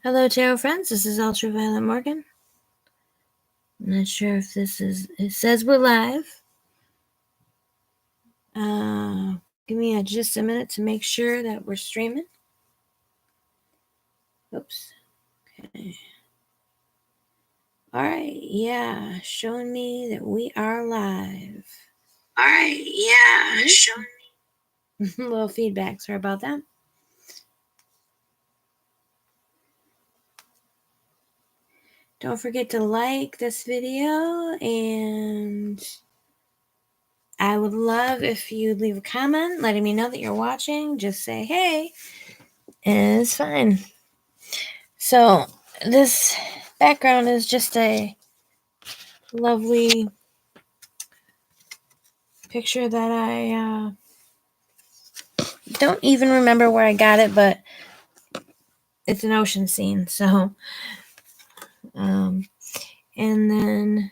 Hello, tarot friends. This is Ultraviolet Morgan. I'm not sure if this is. It says we're live. Give me just a minute to make sure that we're streaming. Oops. Okay. All right. Yeah, showing me that we are live. All right. Yeah, showing me. A little feedback. Sorry about that. Don't forget to like this video, and I would love if you leave a comment letting me know that you're watching. Just say hey, and it's fine. So this background is just a lovely picture that I don't even remember where I got it, but it's an ocean scene. So and then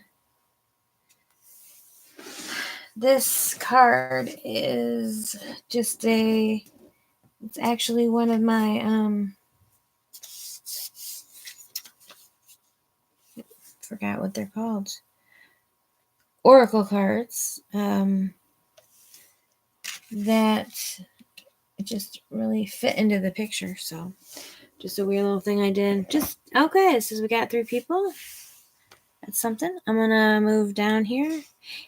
this card is just it's actually one of my forgot what they're called, oracle cards, that just really fit into the picture. So just a weird little thing I did. Just okay, so we got 3 people. That's something. I'm gonna move down here.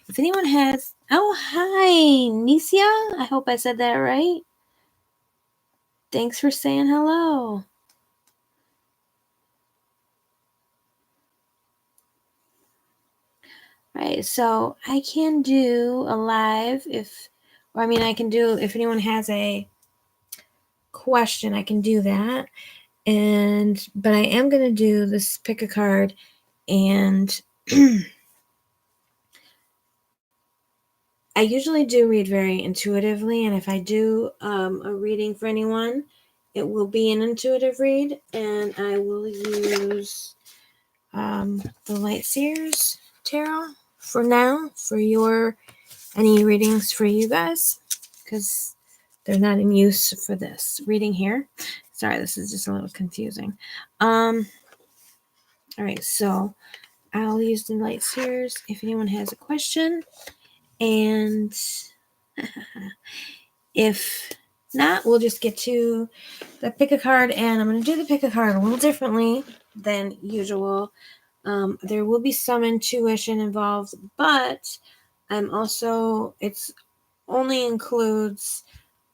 If anyone has, oh hi Nicia, I hope I said that right. Thanks for saying hello. Right, so I can do a live I can do, if anyone has a question, I can do that. But I am gonna do this, pick a card, and I usually do read very intuitively, and if I do a reading for anyone, it will be an intuitive read, and I will use the Light Seers Tarot for now for any readings for you guys, because they're not in use for this reading here. Sorry, this is just a little confusing. All right, so I'll use the Light Seers if anyone has a question, and if not, we'll just get to the pick a card, and I'm going to do the pick a card a little differently than usual. There will be some intuition involved, but it's only includes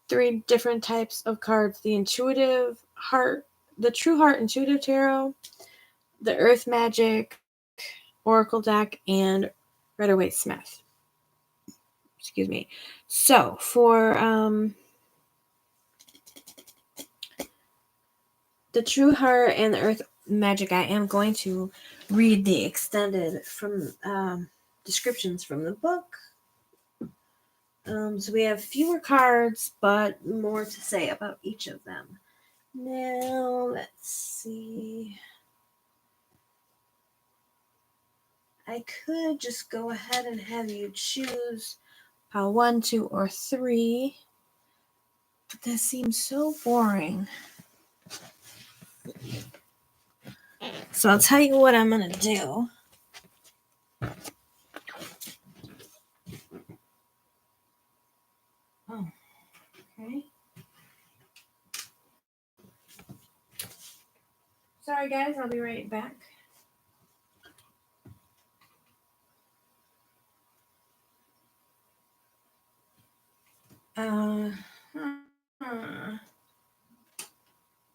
3 different types of cards: the intuitive heart, the true heart intuitive tarot, the earth magic oracle deck, and Rider-Waite Smith. Excuse me. So for the true heart and the earth magic, I am going to read the extended from descriptions from the book. So we have fewer cards, but more to say about each of them. Now, let's see. I could just go ahead and have you choose pile 1, 2, or 3, but that seems so boring. So I'll tell you what I'm going to do. Oh, okay. Sorry guys, I'll be right back.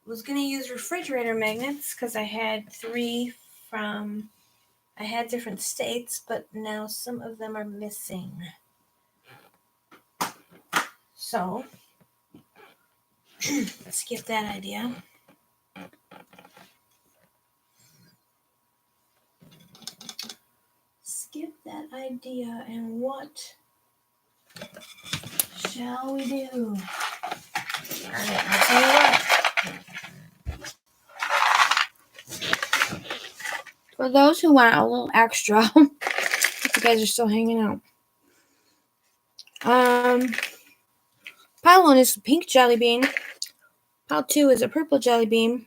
Was going to use refrigerator magnets because I had 3 I had different states, but now some of them are missing. So, skip that idea. Skip that idea, and what shall we do? Alright, I'll tell you what. For those who want a little extra, you guys are still hanging out. Pile 1 is a pink jelly bean. Pile 2 is a purple jelly bean.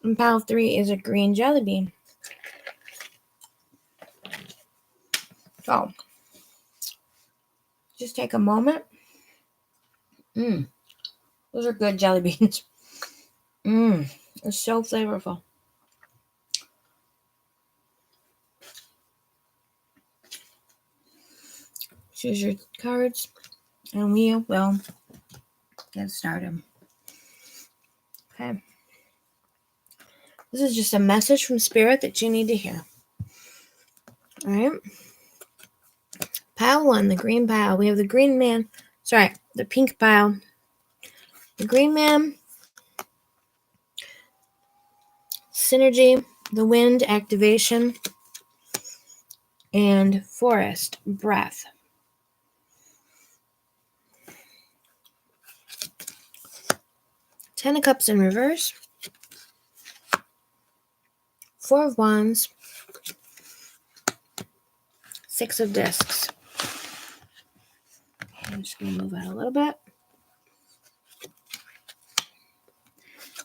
And pile 3 is a green jelly bean. So, just take a moment. Those are good jelly beans. It's so flavorful. Choose your cards, and we will get started. Okay. This is just a message from Spirit that you need to hear. All right. Pile 1, the green pile. We have the green man. Sorry, the pink pile. The green man. Synergy. The wind, activation. And forest, breath. Ten of Cups in reverse. 4 of Wands. 6 of Discs. I'm just going to move out a little bit.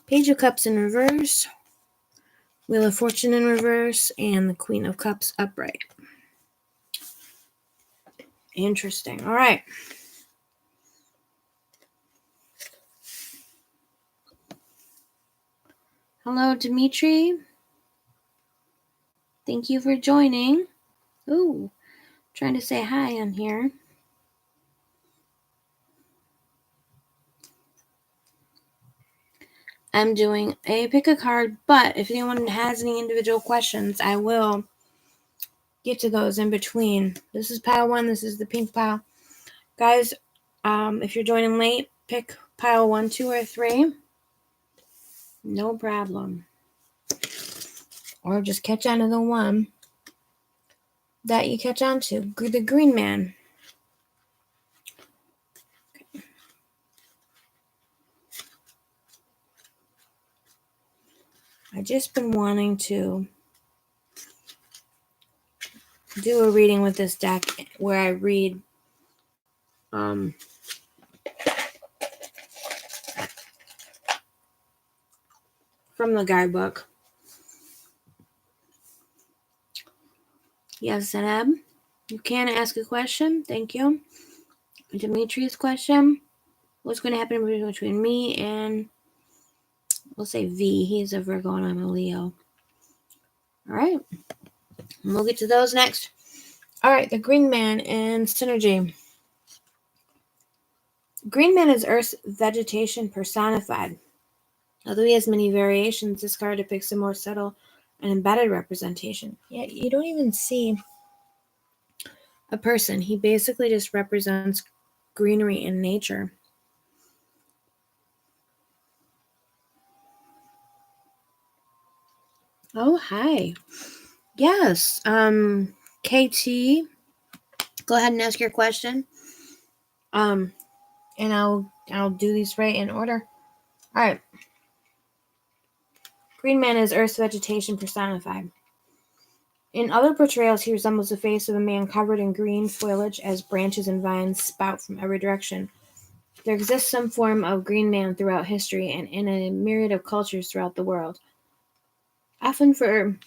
Page of Cups in reverse. Wheel of Fortune in reverse. And the Queen of Cups upright. Interesting. All right. Hello, Dimitri. Thank you for joining. Ooh, trying to say hi on here. I'm doing a pick a card, but if anyone has any individual questions, I will get to those in between. This is pile 1. This is the pink pile. Guys, if you're joining late, pick pile 1, 2, or 3. No problem. Or just catch on to the one that you catch on to. The green man. Okay. I've just been wanting to do a reading with this deck where I read from the guidebook. Yes, Zeneb, you can ask a question. Thank you. Dimitri's question. What's going to happen between me and, we'll say V. He's a Virgo and I'm a Leo. All right. And we'll get to those next. All right, the green man and synergy. Green man is Earth's vegetation personified. Although he has many variations, this card depicts a more subtle and embedded representation. Yet you don't even see a person. He basically just represents greenery in nature. Oh, hi. Yes. KT, go ahead and ask your question. And I'll do these right in order. All right. Green man is Earth's vegetation personified. In other portrayals, he resembles the face of a man covered in green foliage as branches and vines spout from every direction. There exists some form of green man throughout history and in a myriad of cultures throughout the world. Often for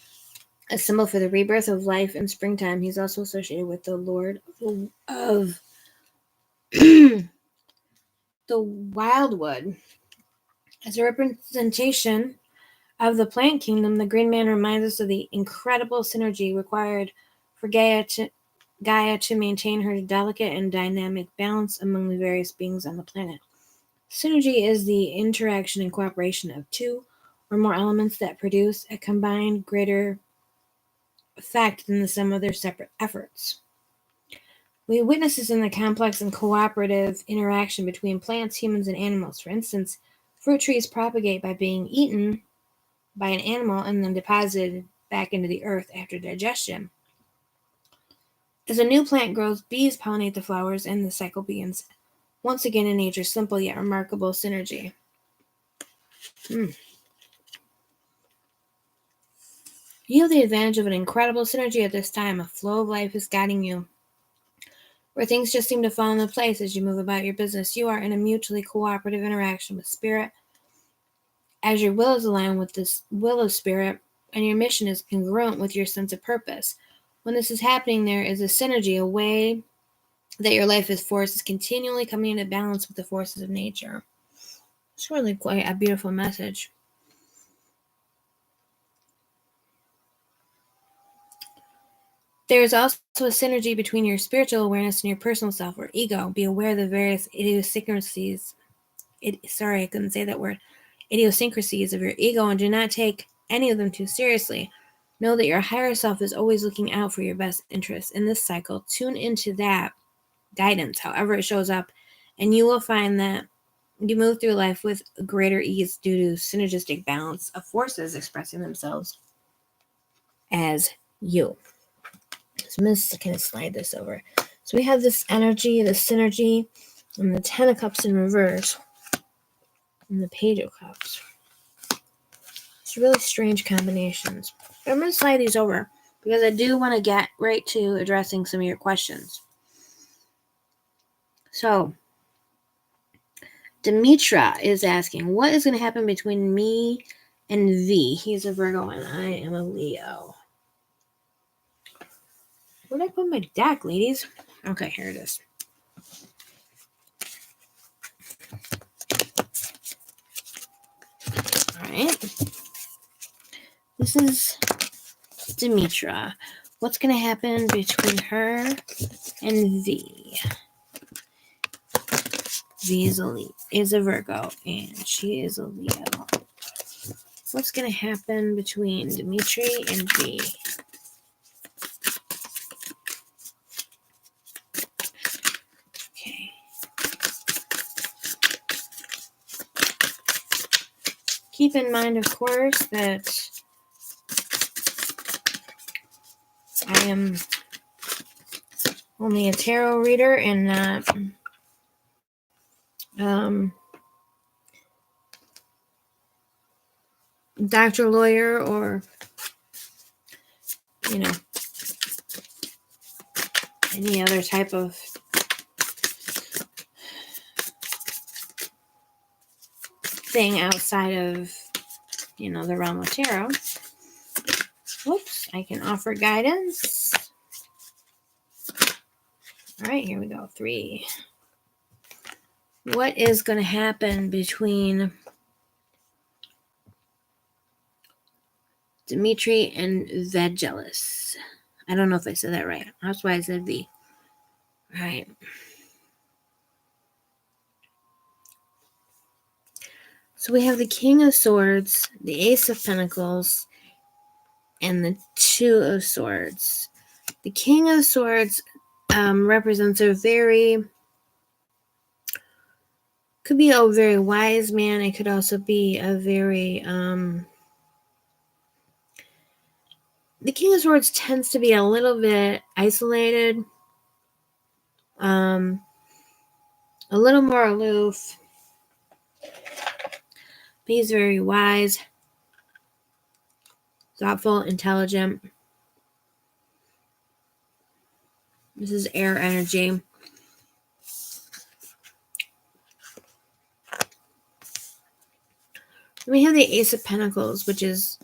a symbol for the rebirth of life in springtime, he's also associated with the Lord of the Wildwood. As a representation of the plant kingdom, the green man reminds us of the incredible synergy required for Gaia to maintain her delicate and dynamic balance among the various beings on the planet. Synergy is the interaction and cooperation of two or more elements that produce a combined greater effect than the sum of their separate efforts. We witness this in the complex and cooperative interaction between plants, humans, and animals. For instance, fruit trees propagate by being eaten by an animal and then deposited back into the earth after digestion. As a new plant grows, bees pollinate the flowers, and the cycle begins once again in nature's simple yet remarkable synergy. You have the advantage of an incredible synergy at this time. A flow of life is guiding you, where things just seem to fall into place as you move about your business. You are in a mutually cooperative interaction with spirit as your will is aligned with this will of spirit and your mission is congruent with your sense of purpose. When this is happening, there is a synergy, a way that your life force is continually coming into balance with the forces of nature. It's really quite a beautiful message. There is also a synergy between your spiritual awareness and your personal self or ego. Be aware of the various idiosyncrasies. I couldn't say that word. Idiosyncrasies of your ego, and do not take any of them too seriously. Know that your higher self is always looking out for your best interests. In this cycle, tune into that guidance, however it shows up, and you will find that you move through life with greater ease due to synergistic balance of forces expressing themselves as you. So I'm going to kind of slide this over. So we have this energy, this synergy, and the Ten of Cups in reverse, and the Page of Cups. It's really strange combinations. But I'm going to slide these over because I do want to get right to addressing some of your questions. So, Demetra is asking, what is going to happen between me and V? He's a Virgo and I am a Leo. Where did I put my deck, ladies? Okay, here it is. All right. This is Demetra. What's going to happen between her and V? V is a Virgo, and she is a Leo. What's going to happen between Dimitri and V? Okay. Keep in mind, of course, that I am only a tarot reader and not doctor, lawyer, or any other type of thing outside of the realm of tarot. Whoops, I can offer guidance. All right, here we go. 3. What is going to happen between Dimitri and Vangelis? I don't know if I said that right. That's why I said V. All right. So we have the King of Swords, the Ace of Pentacles, and the Two of Swords. The King of Swords represents could be a very wise man. It could also be a very, the King of Swords tends to be a little bit isolated, a little more aloof. But he's very wise, thoughtful, intelligent. This is air energy. We have the Ace of Pentacles, which is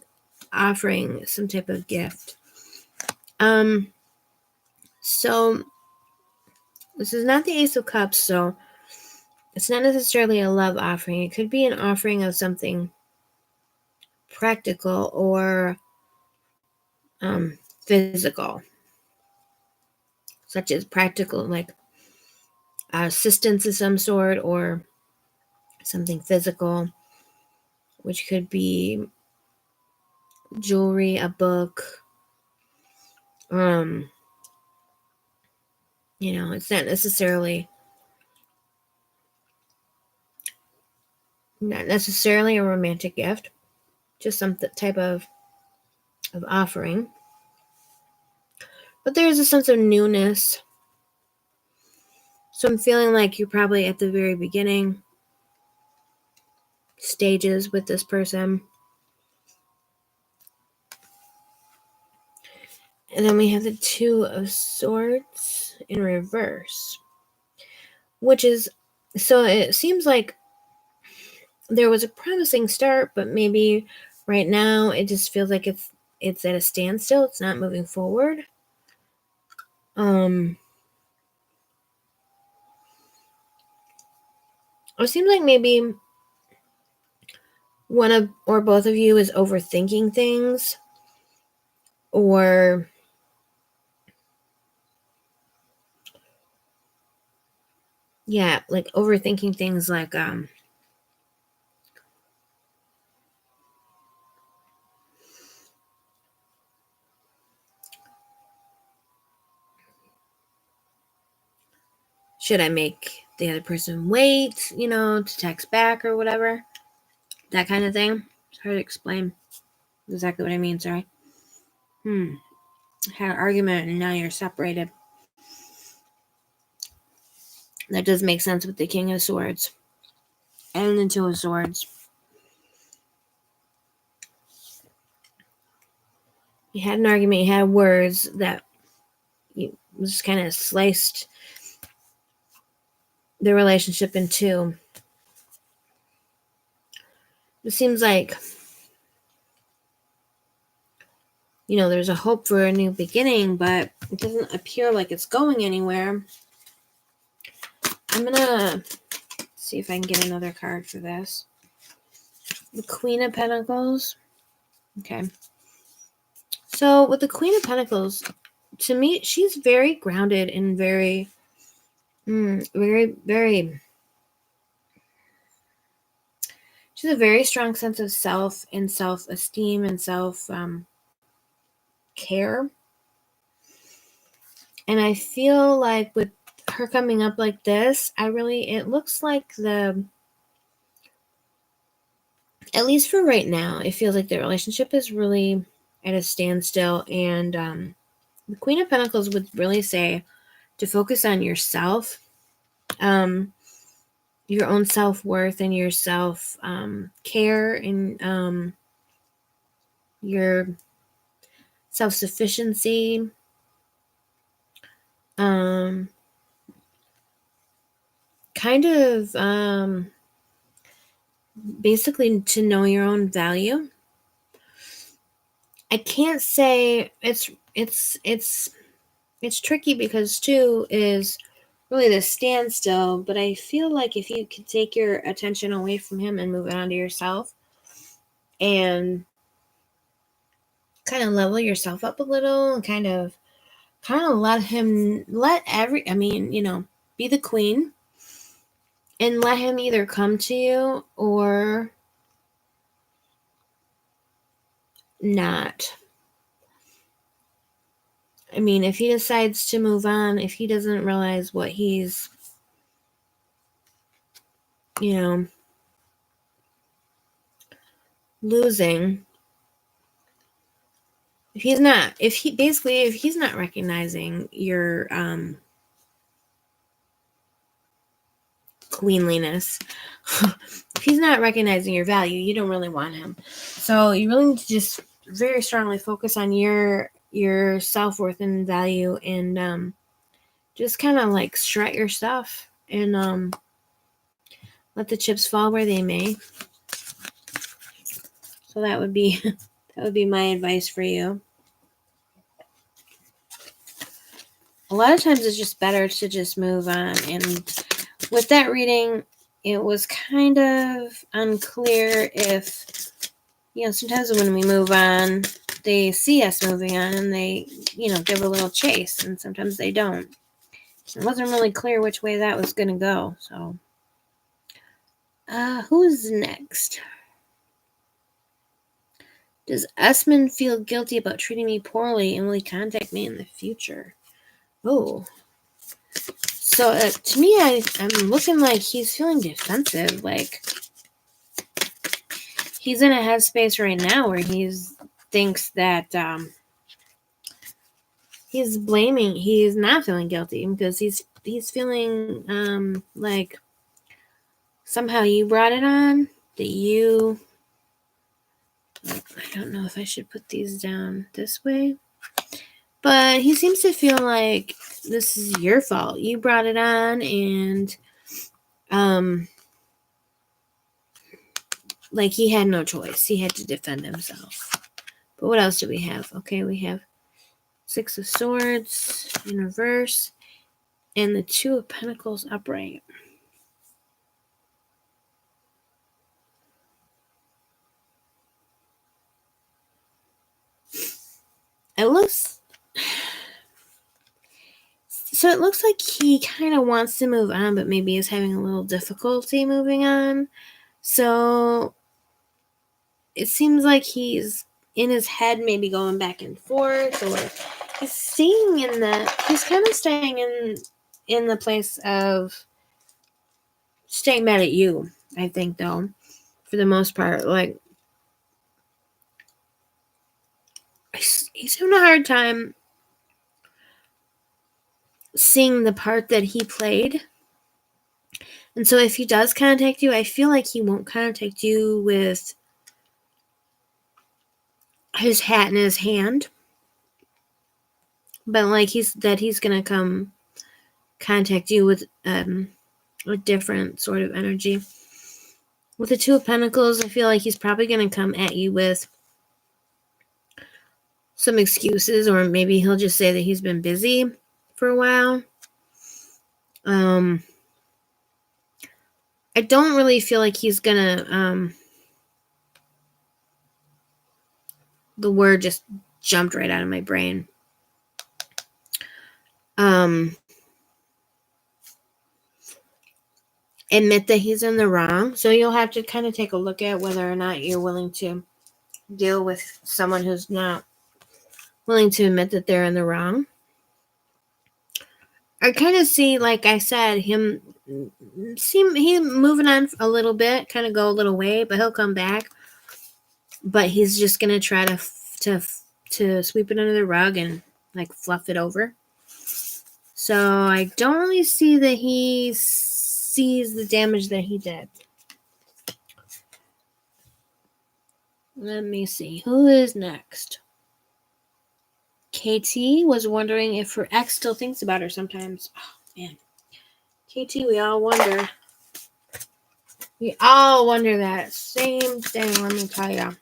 offering some type of gift. So this is not the Ace of Cups, so it's not necessarily a love offering. It could be an offering of something practical or physical, such as practical, like assistance of some sort, or something physical, which could be jewelry, a book. It's not necessarily a romantic gift, just some type of offering. But there's a sense of newness. So I'm feeling like you're probably at the very beginning stages with this person. And then we have the Two of Swords in reverse, which is, so it seems like there was a promising start, but maybe right now it just feels like it's at a standstill. It's not moving forward. It seems like maybe one of or both of you is overthinking things, or yeah, like overthinking things, like should I make the other person wait, to text back or whatever, that kind of thing. It's hard to explain exactly what I mean. Sorry. Had an argument and now you're separated. That does make sense with the King of Swords and the Two of Swords. You had an argument, you had words that you just kind of sliced the relationship in two. It seems like, there's a hope for a new beginning, but it doesn't appear like it's going anywhere. I'm going to see if I can get another card for this. The Queen of Pentacles. Okay. So with the Queen of Pentacles, to me, she's very grounded and very, very, she has a very strong sense of self and self-esteem and self-care. And I feel like with her coming up like this, it looks like at least for right now, it feels like the relationship is really at a standstill. And the Queen of Pentacles would really say to focus on yourself, your own self-worth and your self-care, and your self-sufficiency. Kind of basically to know your own value. I can't say it's tricky because 2 is really the standstill, but I feel like if you could take your attention away from him and move it onto yourself and kind of level yourself up a little and kind of let him be the queen and let him either come to you or not. I mean, if he decides to move on, if he doesn't realize what he's, losing, if he's not recognizing your queenliness, if he's not recognizing your value, you don't really want him. So you really need to just very strongly focus on your self-worth and value, and just kind of like strut your stuff and let the chips fall where they may. So that would be my advice for you. A lot of times it's just better to just move on. And with that reading, it was kind of unclear if, sometimes when we move on, they see us moving on and they, give a little chase, and sometimes they don't. It wasn't really clear which way that was going to go. So, who's next? Does Usman feel guilty about treating me poorly and will he contact me in the future? Oh. So to me, I'm looking like he's feeling defensive. Like he's in a headspace right now where he thinks that he's blaming. He's not feeling guilty because he's feeling like somehow you brought it on. That you. I don't know if I should put these down this way. But he seems to feel like this is your fault. You brought it on, and like he had no choice. He had to defend himself. But what else do we have? Okay, we have Six of Swords in reverse and the Two of Pentacles upright. It looks like he kind of wants to move on, but maybe is having a little difficulty moving on. So it seems like he's in his head, maybe going back and forth, or he's kind of staying in the place of staying mad at you, I think, though, for the most part. Like, he's having a hard time seeing the part that he played. And so if he does contact you, I feel like he won't contact you with his hat in his hand, but like he's gonna come contact you with a different sort of energy. With the Two of Pentacles, I feel like he's probably gonna come at you with some excuses, or maybe he'll just say that he's been busy for a while. I don't really feel like he's gonna the word just jumped right out of my brain. Admit that he's in the wrong. So you'll have to kind of take a look at whether or not you're willing to deal with someone who's not willing to admit that they're in the wrong. I kind of see, like I said, him moving on a little bit, kind of go a little way, but he'll come back. But he's just gonna try to sweep it under the rug and like fluff it over. So I don't really see that he sees the damage that he did. Let me see. Who is next? KT was wondering if her ex still thinks about her sometimes. Oh, man. KT, we all wonder. We all wonder that same thing, let me tell you.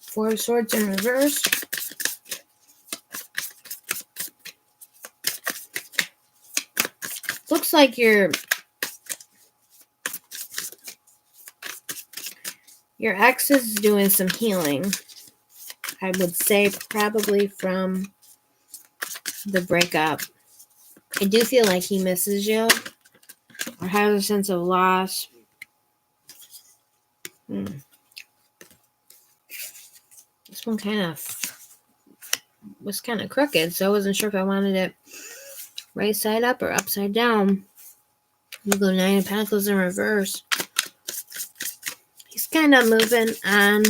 Four of Swords in reverse. Looks like your ex is doing some healing. I would say probably from the breakup. I do feel like he misses you or has a sense of loss. This one was kind of crooked, so I wasn't sure if I wanted it right side up or upside down. We go Nine of Pentacles in reverse. He's kind of moving on,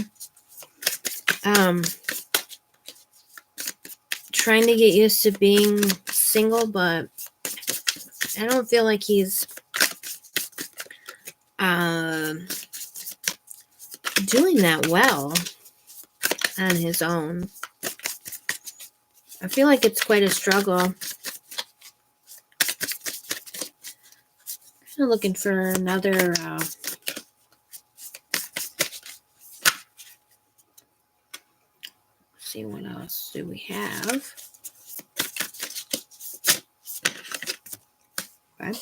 trying to get used to being single, but I don't feel like he's doing that well on his own. I feel like it's quite a struggle. Kind of looking for another see what else do we have. Okay.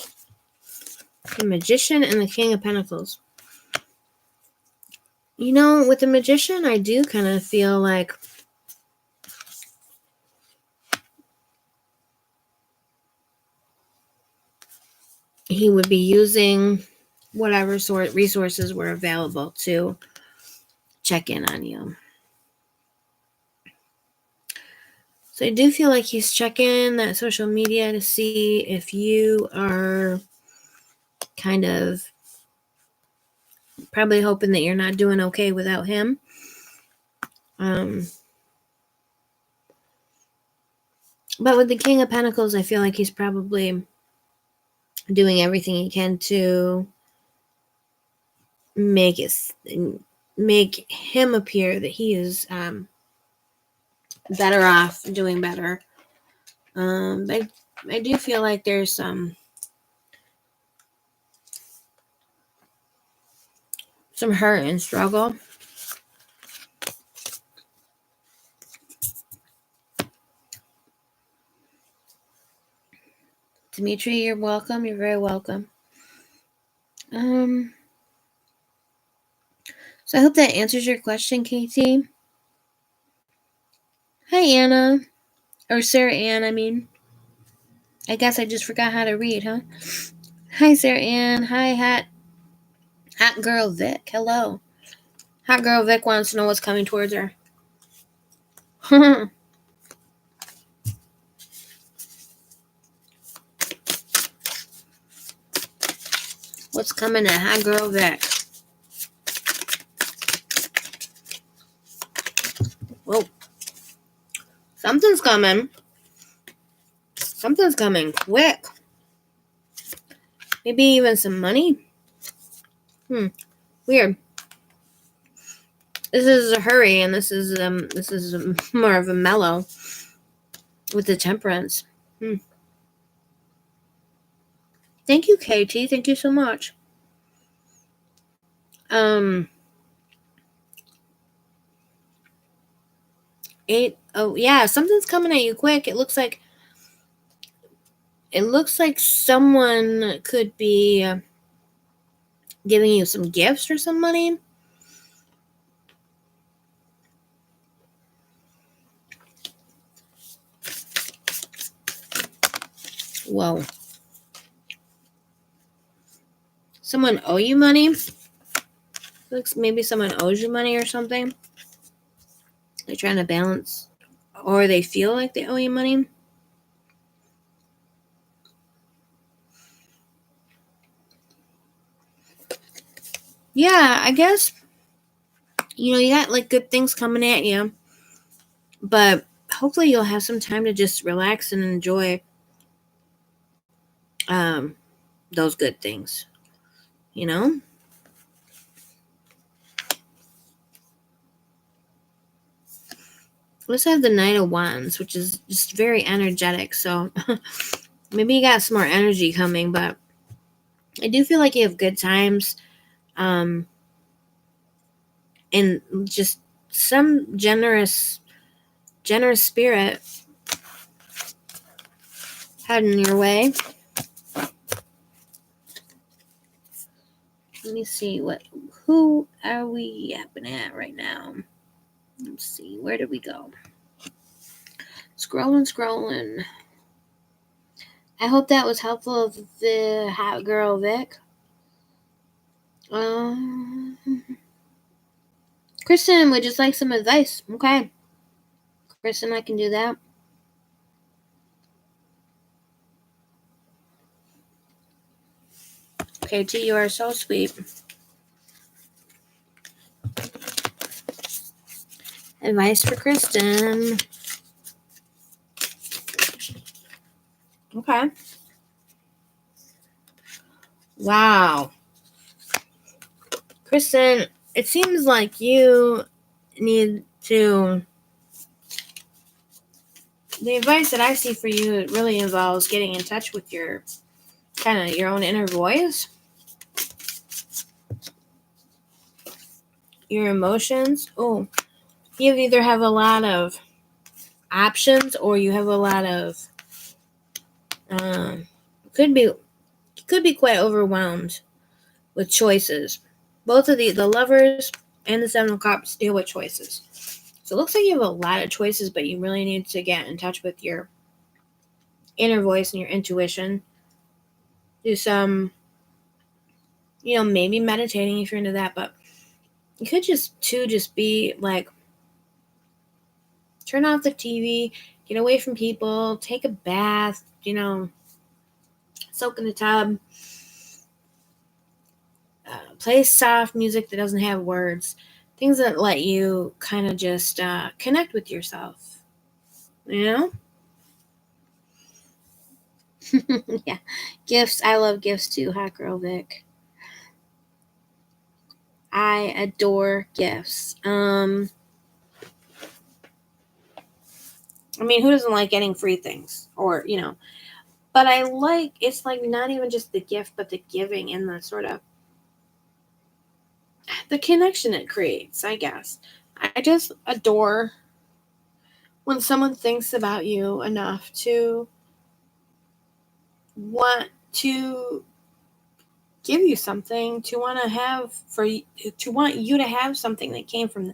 The Magician and the King of Pentacles. You know, with the Magician, I do kind of feel like he would be using whatever sort resources were available to check in on you. So I do feel like he's checking that social media to see if you are kind of probably hoping that you're not doing okay without him. But with the King of Pentacles, I feel like he's probably doing everything he can to make him appear that he is better off, doing better. But I do feel like there's some hurt and struggle. Dimitri, you're welcome. You're very welcome. So I hope that answers your question, KT. Hi, Anna. Or Sarah Ann, I mean. I guess I just forgot how to read, huh? Hi, Sarah Ann. Hi, Hot Girl Vic. Hello. Hot Girl Vic wants to know what's coming towards her. What's coming at Hot Girl Vic? Whoa. Something's coming. Something's coming quick. Maybe even some money. Weird. This is a hurry, and this is more of a mellow with the Temperance. Thank you, KT. Thank you so much. Oh yeah, something's coming at you quick. It looks like someone could be giving you some gifts or some money. Whoa. Someone owe you money? Looks maybe someone owes you money or something. They're trying to balance, or they feel like they owe you money. Yeah, I guess, you got like good things coming at you, but hopefully you'll have some time to just relax and enjoy those good things, Let's have the Knight of Wands, which is just very energetic, so maybe you got some more energy coming, but I do feel like you have good times, and just some generous spirit heading your way. Let me see who are we yapping at right now? Let's see, where did we go? Scrolling. I hope that was helpful of the Hot Girl Vic. Kristen would just like some advice. Okay. Kristen, I can do that. KT, you are so sweet. Advice for Kristen. Okay. Wow. Kristen, it seems like you need to... The advice that I see for you really involves getting in touch with your own inner voice, your emotions. Oh, you either have a lot of options or you have a lot of could be quite overwhelmed with choices. Both of the Lovers and the Seven of Cups deal with choices. So it looks like you have a lot of choices, but you really need to get in touch with your inner voice and your intuition. Do some, maybe meditating if you're into that, but you could just be like, turn off the TV, get away from people, take a bath, soak in the tub, play soft music that doesn't have words, things that let you kind of just connect with yourself, Yeah. Gifts. I love gifts too, Hot Girl Vic. I adore gifts. I mean, who doesn't like getting free things? Or, But I like, it's like not even just the gift, but the giving and the sort of the connection it creates, I guess. I just adore when someone thinks about you enough to want to give you something, to want to have for you, to want you to have something that came from,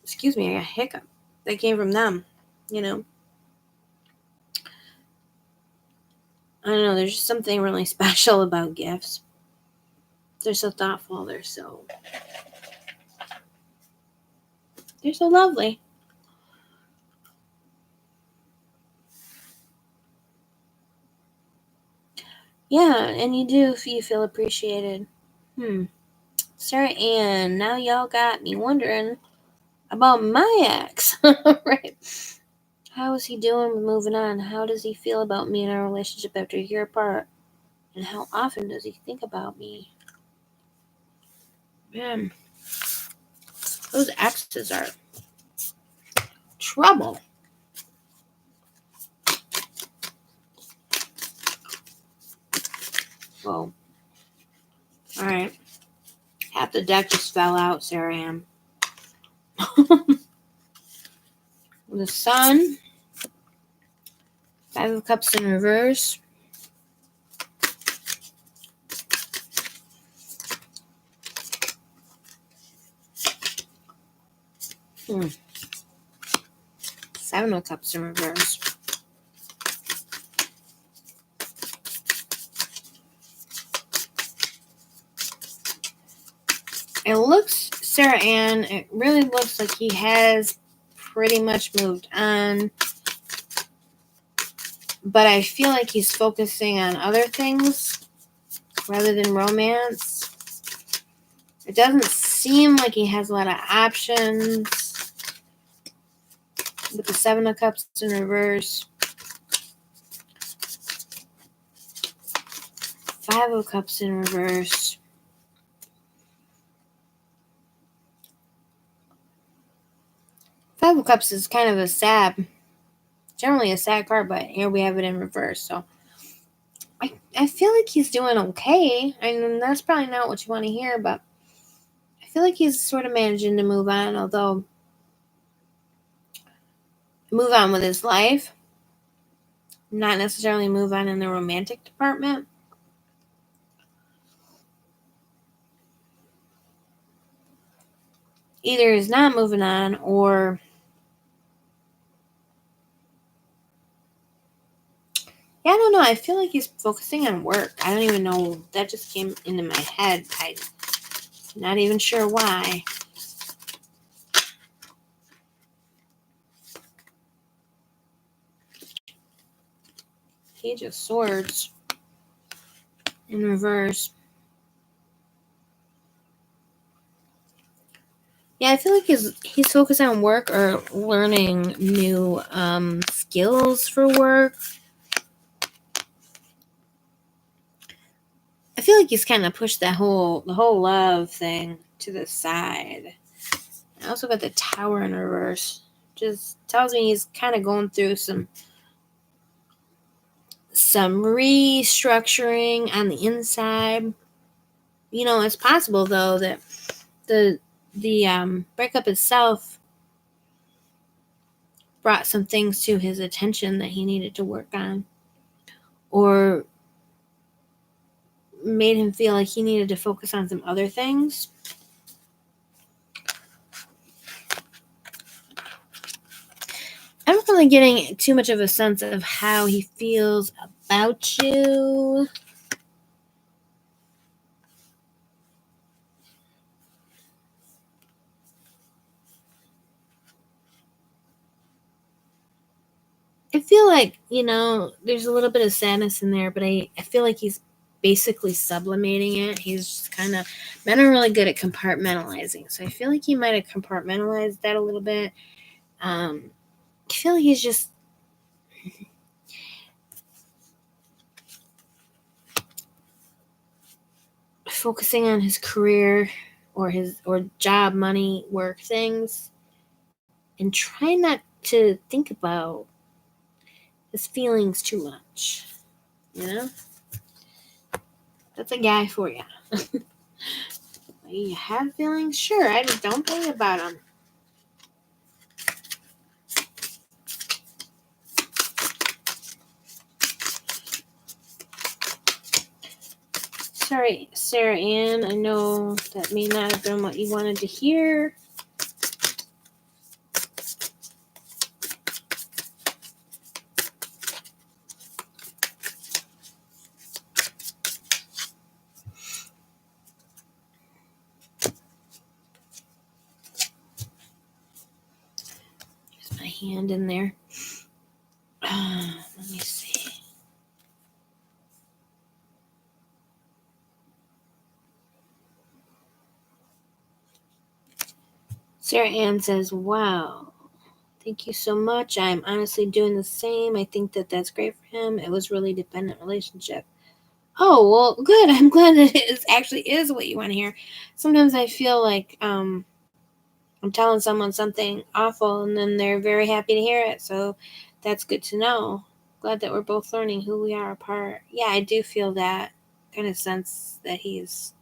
excuse me, I got a hiccup, that came from them, you know. I don't know, there's just something really special about gifts. They're so thoughtful, they're so lovely. Yeah, and you feel appreciated. Sarah Ann, now y'all got me wondering about my ex. Right? How is he doing with moving on? How does he feel about me and our relationship after a year apart? And how often does he think about me? Man, those exes are trouble. Whoa. Alright. Half the deck just fell out, Sarah Ann. The Sun. 5 of Cups in reverse. Seven of Cups in reverse. It looks, Sarah Ann, it really looks like he has pretty much moved on. But I feel like he's focusing on other things rather than romance. It doesn't seem like he has a lot of options. With the 7 of Cups in reverse. 5 of Cups in reverse. Five of Cups is kind of a sad, generally a sad card, but here we have it in reverse. So I feel like he's doing okay. I mean, that's probably not what you want to hear, but I feel like he's sort of managing to move on, although move on with his life, not necessarily move on in the romantic department. Either he's not moving on, or yeah, I don't know. I feel like he's focusing on work. I don't even know. That just came into my head. I'm not even sure why. Page of Swords in reverse. Yeah, I feel like he's focused on work or learning new skills for work. I feel like he's kind of pushed the whole love thing to the side. I also got the Tower in reverse. Just tells me he's kind of going through some restructuring on the inside. You know, it's possible though that the breakup itself brought some things to his attention that he needed to work on, or made him feel like he needed to focus on some other things. I'm not really getting too much of a sense of how he feels about you. I feel like, you know, there's a little bit of sadness in there, but I feel like he's basically sublimating it. He's just kind of, men are really good at compartmentalizing. So I feel like he might have compartmentalized that a little bit. I feel like he's just focusing on his career or job, money, work things, and trying not to think about his feelings too much. You know? That's a guy for you. You have feelings? Sure, I just don't tell you about them. Sorry, Sarah Ann. I know that may not have been what you wanted to hear. There's my hand in there. Let me see. Sarah Ann says, wow, thank you so much. I'm honestly doing the same. I think that that's great for him. It was really dependent relationship. Oh, well, good. I'm glad that it actually is what you want to hear. Sometimes I feel like I'm telling someone something awful and then they're very happy to hear it. So that's good to know. Glad that we're both learning who we are apart. Yeah, I do feel that kind of sense that he's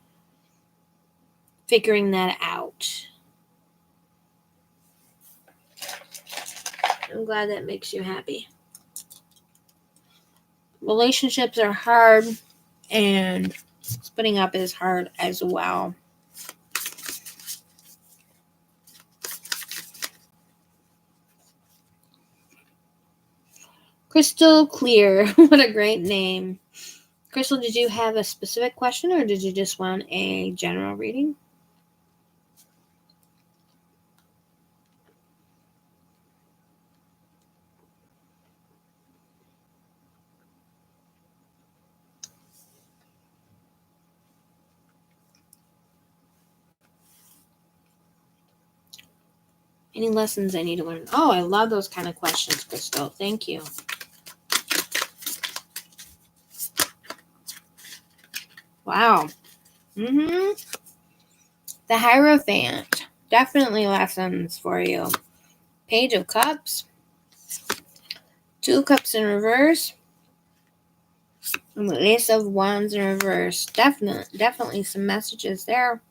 figuring that out. I'm glad that makes you happy. Relationships are hard, and splitting up is hard as well. Crystal Clear. What a great name. Crystal, did you have a specific question or did you just want a general reading? Any lessons I need to learn? Oh, I love those kind of questions, Crystal. Thank you. Wow. The Hierophant. Definitely lessons for you. Page of Cups. 2 of Cups in reverse. And the Ace of Wands in reverse. Definitely some messages there.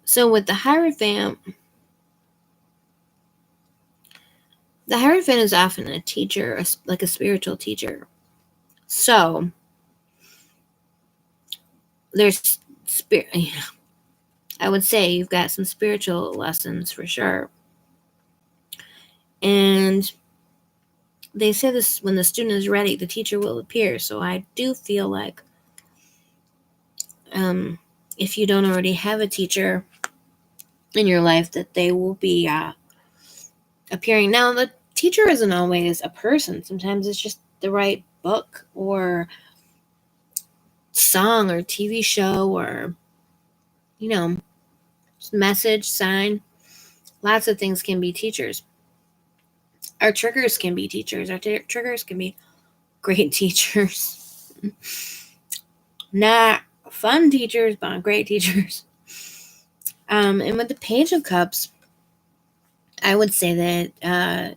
So with the Hierophant is often a teacher, like a spiritual teacher. So there's I would say you've got some spiritual lessons for sure. And they say this, when the student is ready, the teacher will appear. So I do feel like if you don't already have a teacher in your life, that they will be appearing. Now, the teacher isn't always a person. Sometimes it's just the right book or song or TV show or, message, sign. Lots of things can be teachers. Our triggers can be teachers. Our triggers can be great teachers. Not fun teachers, but great teachers. And with the Page of Cups, I would say that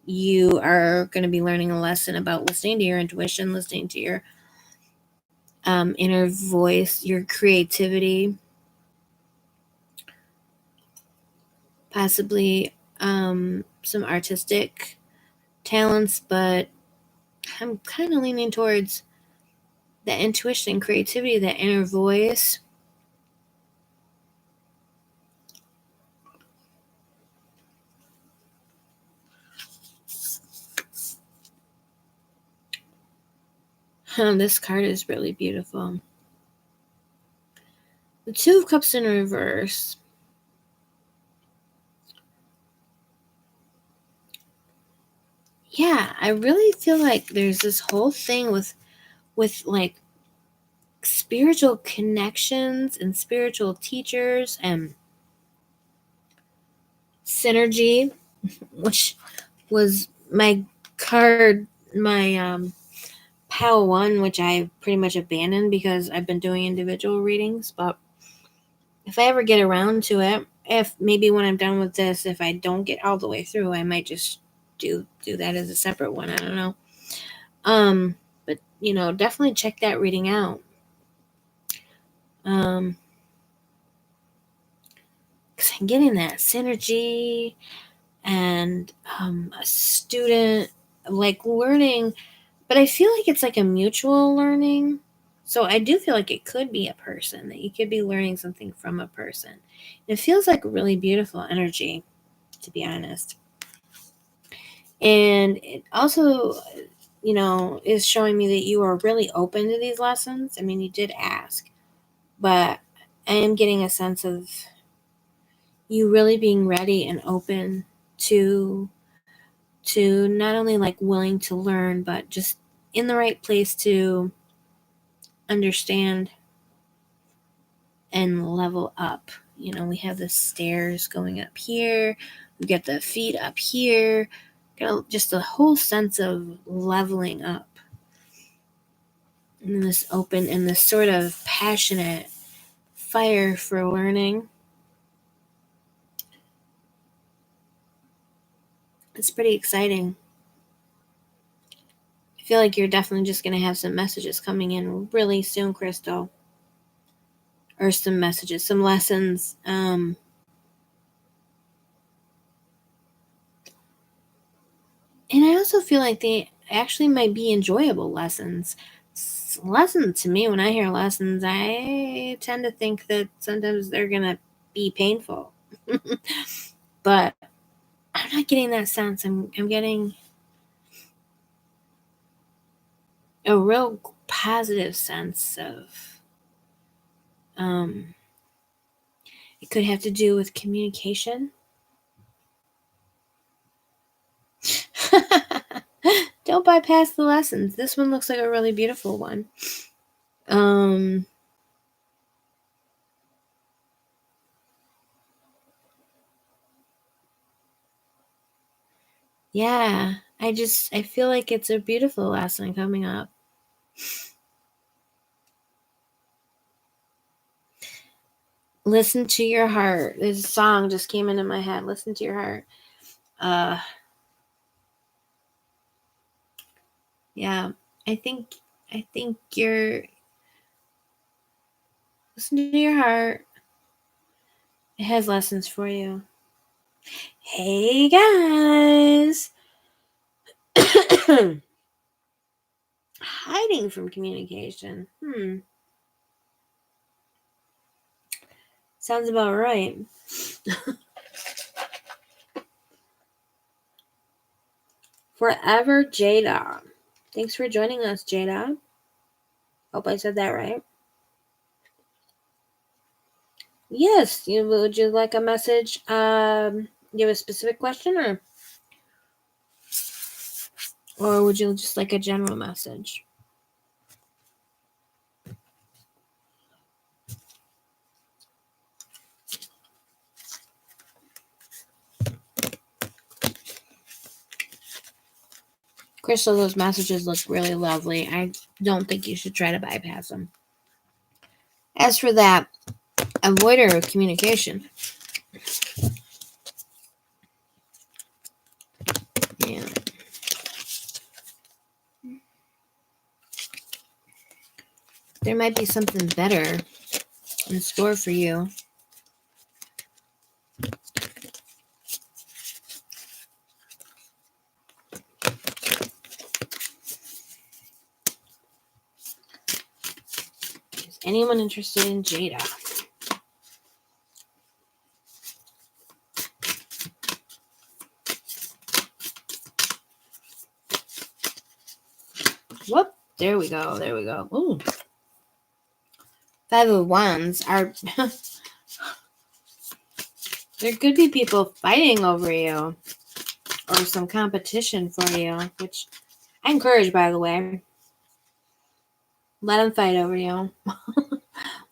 you are going to be learning a lesson about listening to your intuition, listening to your inner voice, your creativity, possibly some artistic talents, but I'm kind of leaning towards the intuition, creativity, that inner voice. This card is really beautiful. The 2 of Cups in reverse. Yeah, I really feel like there's this whole thing with like spiritual connections and spiritual teachers and synergy, which was my card, my Pile 1, which I pretty much abandoned because I've been doing individual readings. But if I ever get around to it, if maybe when I'm done with this, if I don't get all the way through, I might just do that as a separate one. I don't know. But definitely check that reading out. Because I'm getting that synergy and a student like learning, but I feel like it's like a mutual learning. So I do feel like it could be a person, that you could be learning something from a person. It feels like really beautiful energy, to be honest. And it also, is showing me that you are really open to these lessons. I mean, you did ask, but I am getting a sense of you really being ready and open to not only like willing to learn, but just in the right place to understand and level up. We have the stairs going up here, we get the feet up here, got just a whole sense of leveling up. And this open and this sort of passionate fire for learning. It's pretty exciting. I feel like you're definitely just going to have some messages coming in really soon, Crystal. Or some messages, some lessons. And I also feel like they actually might be enjoyable lessons. Lessons, to me, when I hear lessons, I tend to think that sometimes they're going to be painful. But I'm not getting that sense. I'm getting a real positive sense of it could have to do with communication. Don't bypass the lessons. This one looks like a really beautiful one. Yeah, I feel like it's a beautiful lesson coming up. Listen to your heart. This song just came into my head. Listen to your heart. Yeah, I think you're listen to your heart. It has lessons for you. Hey guys. Hiding from communication. Sounds about right. Forever Jada. Thanks for joining us, Jada. Hope I said that right. Yes. Would you like a message? You have a specific question, or would you just like a general message? Crystal, those messages look really lovely. I don't think you should try to bypass them. As for that avoider of communication, yeah, there might be something better in store for you. Is anyone interested in Jada? Whoop. There we go. Ooh. 5 of Wands are... there could be people fighting over you. Or some competition for you. Which I encourage, by the way. Let them fight over you.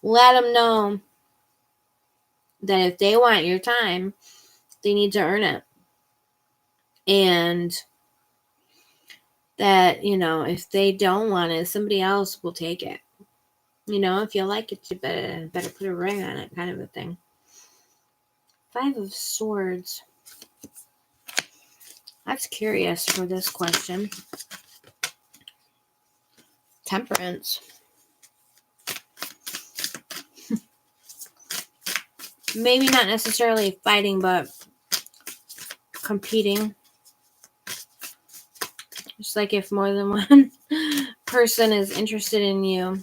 Let them know that if they want your time, they need to earn it. And that, if they don't want it, somebody else will take it. If you like it, you better put a ring on it, kind of a thing. 5 of Swords. I was curious for this question. Temperance. Maybe not necessarily fighting, but competing. Just like if more than one person is interested in you,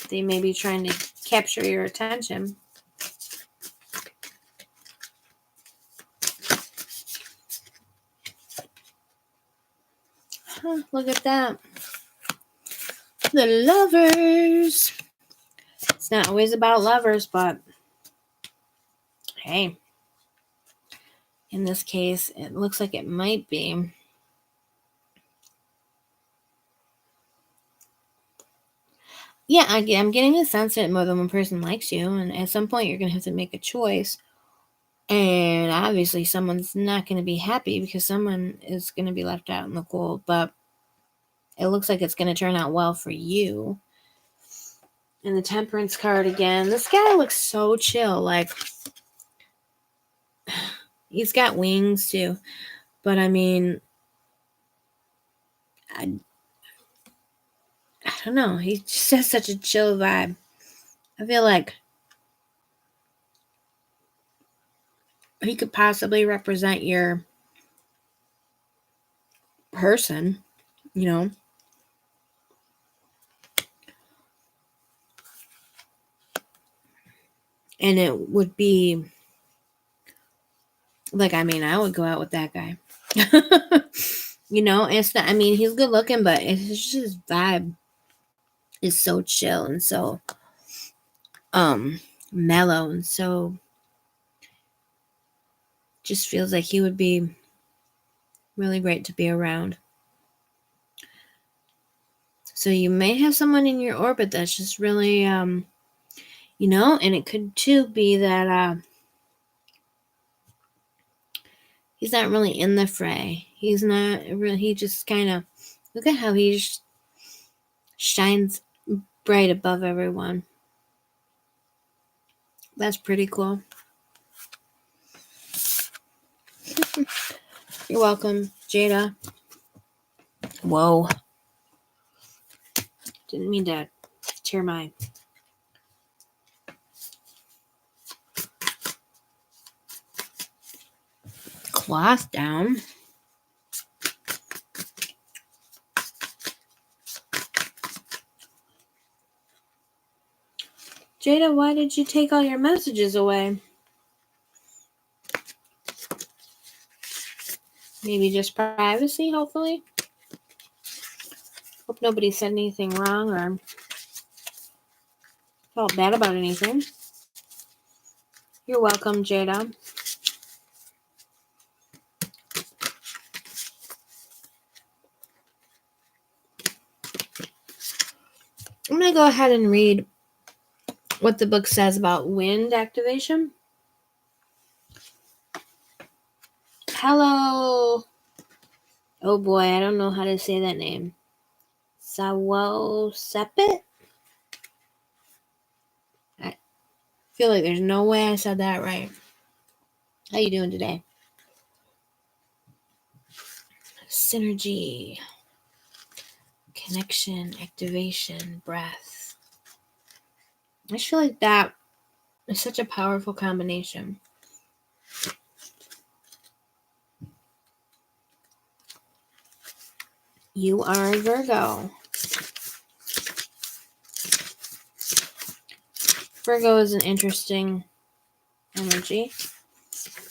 they may be trying to capture your attention. Huh, look at that. The Lovers. It's not always about lovers, but hey, in this case, it looks like it might be. Yeah, I'm getting a sense that more than one person likes you, and at some point you're going to have to make a choice. And obviously someone's not going to be happy because someone is going to be left out in the cold, but it looks like it's going to turn out well for you. And the Temperance card again. This guy looks so chill. Like, he's got wings too. But I mean, I don't know. He just has such a chill vibe. I feel like he could possibly represent your person, And it would be like, I would go out with that guy. It's not, he's good looking, but it's just his vibe is so chill and so mellow, and so just feels like he would be really great to be around. So you may have someone in your orbit that's just really and it could too be that he's not really in the fray. He's not really, he just kind of, look at how he shines bright above everyone. That's pretty cool. You're welcome, Jada. Whoa. Didn't mean to tear my cloth down. Jada, why did you take all your messages away? Maybe just privacy, hopefully. Hope nobody said anything wrong or felt bad about anything. You're welcome, Jada. I'm going to go ahead and read what the book says about wind activation. Hello. Oh boy, I don't know how to say that name. Sawosepit? I feel like there's no way I said that right. How you doing today? Synergy. Connection, activation, breath. I just feel like that is such a powerful combination. You are a Virgo. Virgo is an interesting energy.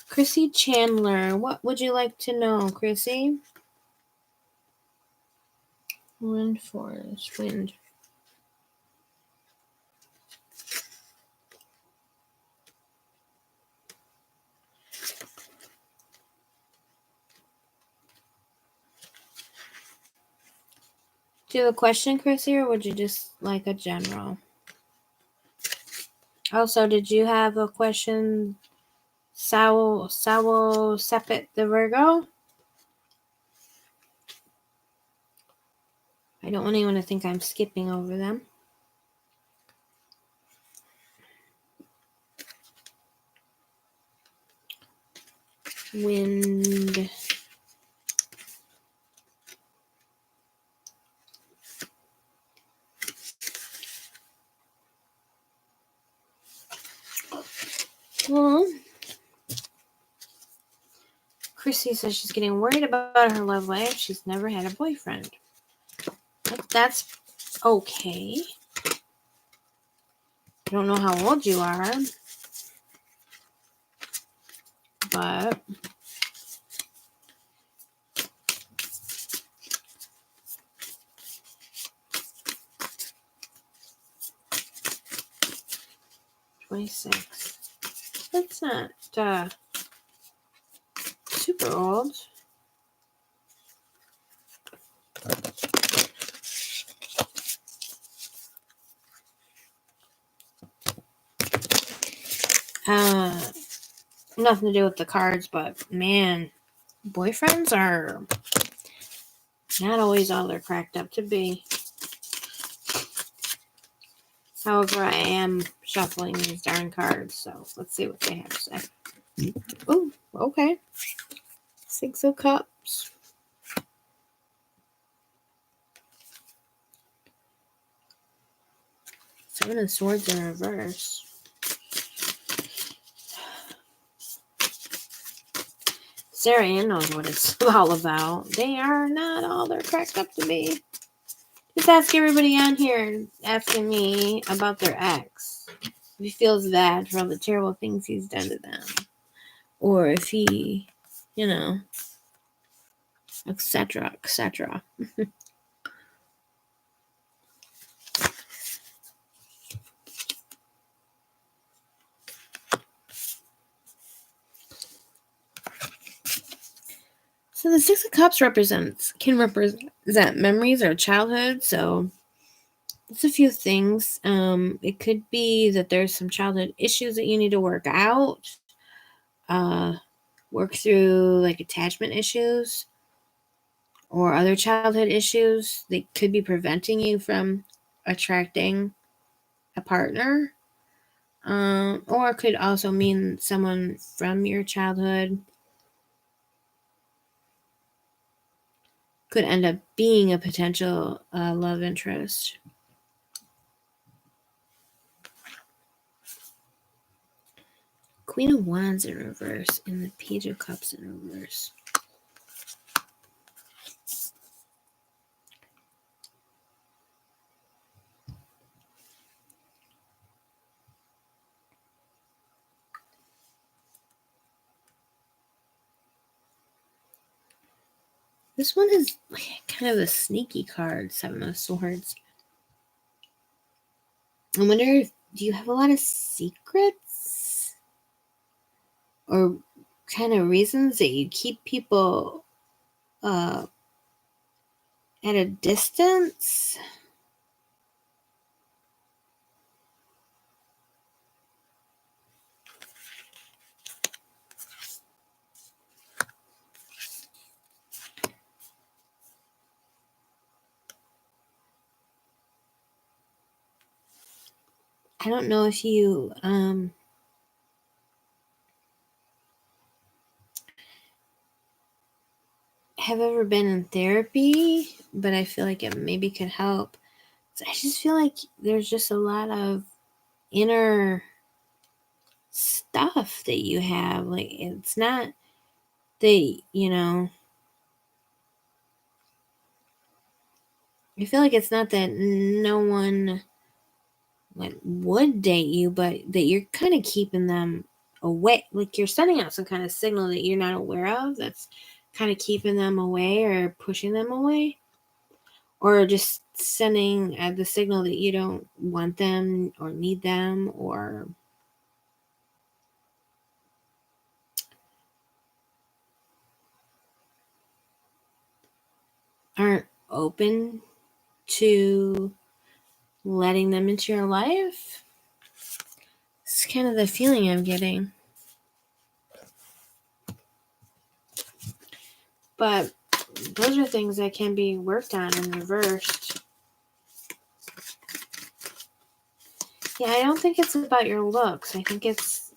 Chrissy Chandler, what would you like to know, Chrissy? Wind force, wind. Do you have a question, Chrissy, or would you just like a general? Also, did you have a question, Sawosepit the Virgo? I don't want anyone to think I'm skipping over them. Wind. Well, Chrissy says she's getting worried about her love life. She's never had a boyfriend. That's okay. I don't know how old you are, but $26. That's not super old. Nothing to do with the cards, but man, boyfriends are not always all they're cracked up to be. However, I am shuffling these darn cards, so let's see what they have to say. Oh, okay. 6 of Cups. Seven of Swords in reverse. Sarah Ann knows what it's all about. They are not all they're cracked up to be. Just ask everybody on here asking me about their ex. If he feels bad for all the terrible things he's done to them. Or if he, etc., etc. So the Six of Cups can represent memories or childhood. So it's a few things. It could be that there's some childhood issues that you need to work out. Work through like attachment issues or other childhood issues that could be preventing you from attracting a partner. Or it could also mean someone from your childhood could end up being a potential love interest. Queen of Wands in reverse and the Page of Cups in reverse. This one is kind of a sneaky card, Seven of Swords. I wonder if, do you have a lot of secrets? Or kind of reasons that you keep people at a distance? I don't know if you have ever been in therapy, but I feel like it maybe could help. So I just feel like there's just a lot of inner stuff that you have. Like, it's not that, I feel like it's not that no one would date you, but that you're kind of keeping them away. Like, you're sending out some kind of signal that you're not aware of that's kind of keeping them away or pushing them away, or just sending the signal that you don't want them or need them or aren't open to letting them into your life. It's kind of the feeling I'm getting. But those are things that can be worked on and reversed. Yeah, I don't think it's about your looks. I think it's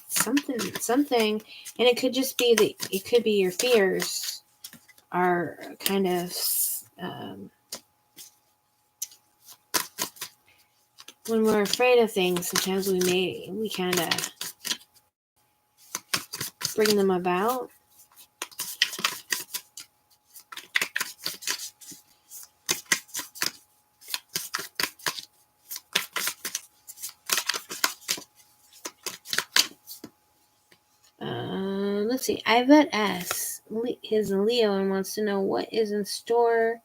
something, and it could just be it could be your fears are kind of, when we're afraid of things, sometimes we kind of bring them about. Let's see. Yvette S. His Leo and wants to know what is in store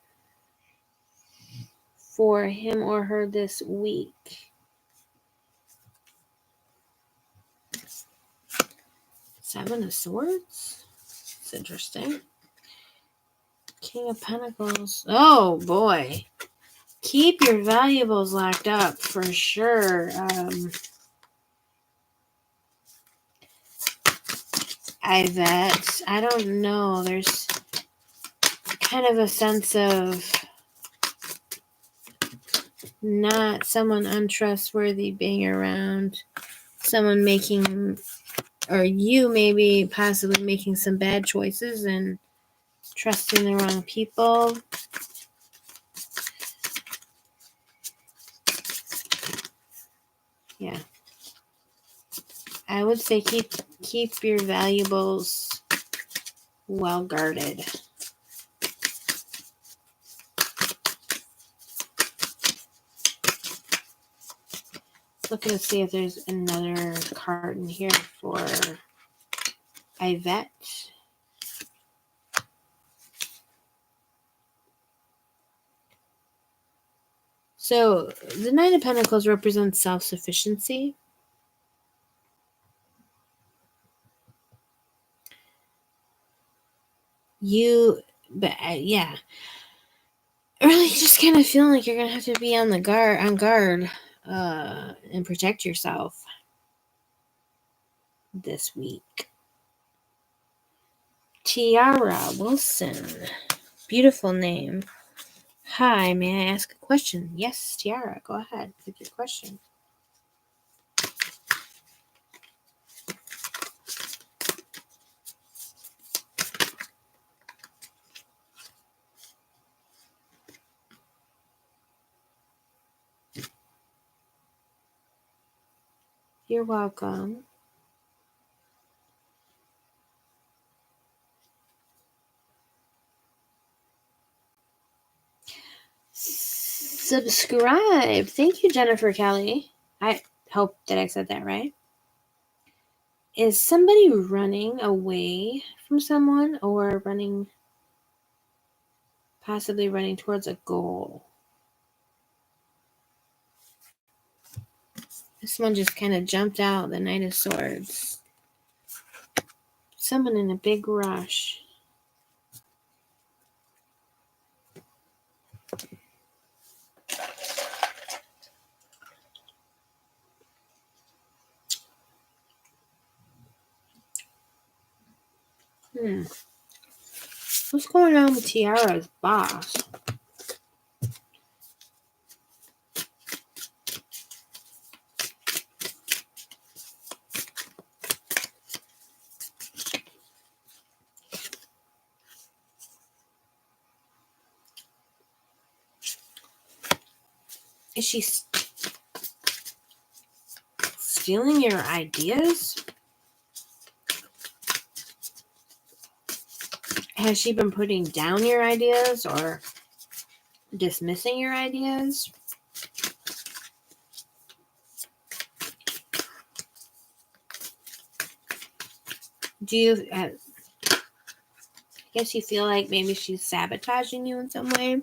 for him or her this week. Seven of Swords. It's interesting. King of Pentacles. Oh boy. Keep your valuables locked up for sure. Yvette, I don't know. There's kind of a sense of not someone untrustworthy being around, someone making, or you maybe possibly making some bad choices and trusting the wrong people. Yeah. I would say keep your valuables well guarded. Looking to see if there's another card in here for Yvette. So the Nine of Pentacles represents self-sufficiency. Yeah. Really just kind of feeling like you're going to have to be on guard, and protect yourself this week. Tiara Wilson. Beautiful name. Hi, may I ask a question? Yes, Tiara, go ahead with your question. You're welcome. Subscribe. Thank you, Jennifer Kelly. I hope that I said that right. Is somebody running away from someone or possibly running towards a goal? This one just kind of jumped out, the Knight of Swords. Someone in a big rush. What's going on with Tiara's boss? Is she stealing your ideas? Has she been putting down your ideas or dismissing your ideas? Do you, I guess you feel like maybe she's sabotaging you in some way?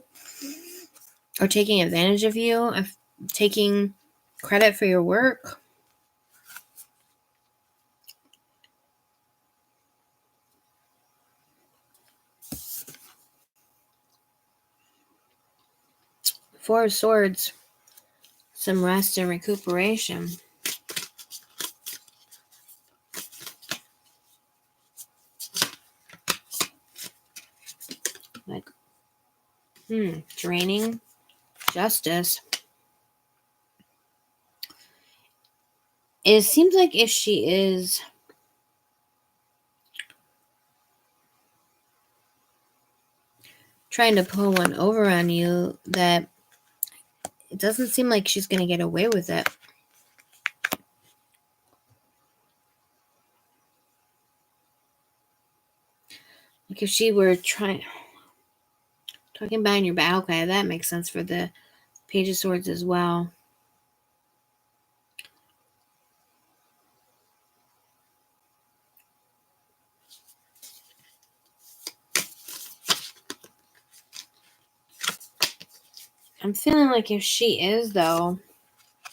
Or taking advantage of you? Taking credit for your work? Four of Swords. Some rest and recuperation. Like, draining justice. It seems like if she is trying to pull one over on you, that it doesn't seem like she's going to get away with it. Like if she were talking behind your back, okay, that makes sense for the Page of Swords as well. I'm feeling like if she is, though,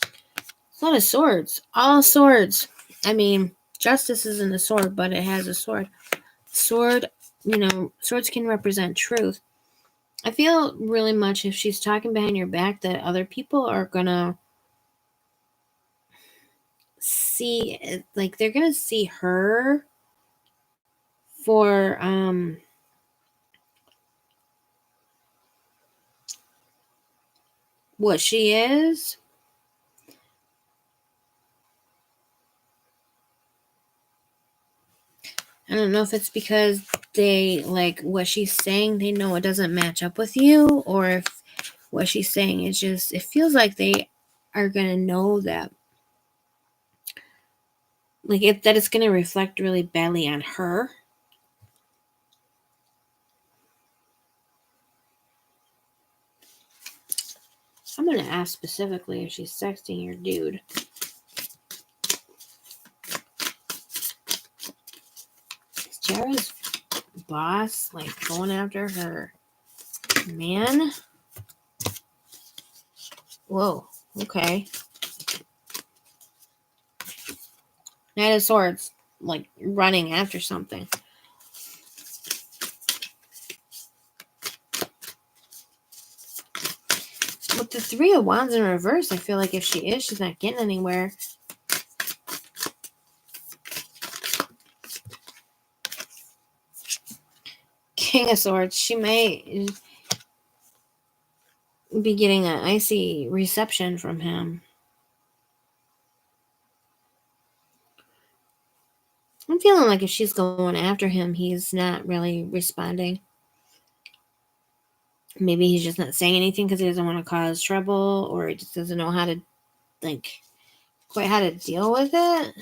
it's a lot of swords. All swords. I mean, justice isn't a sword, but it has a sword. Sword, swords can represent truth. I feel really much if she's talking behind your back that other people are gonna see, like they're gonna see her for what she is. I don't know if it's because they like what she's saying, they know it doesn't match up with you, or if what she's saying is just, it feels like they are gonna know that, like that it's gonna reflect really badly on her. I'm gonna ask specifically if she's sexting your dude. Is Jara's boss like going after her man? Whoa, okay. Knight of Swords, like running after something. With the Three of Wands in reverse, I feel like if she is, she's not getting anywhere. King of Swords, she may be getting an icy reception from him. I'm feeling like if she's going after him, he's not really responding. Maybe he's just not saying anything because he doesn't want to cause trouble, or he just doesn't know how to, like, quite how to deal with it.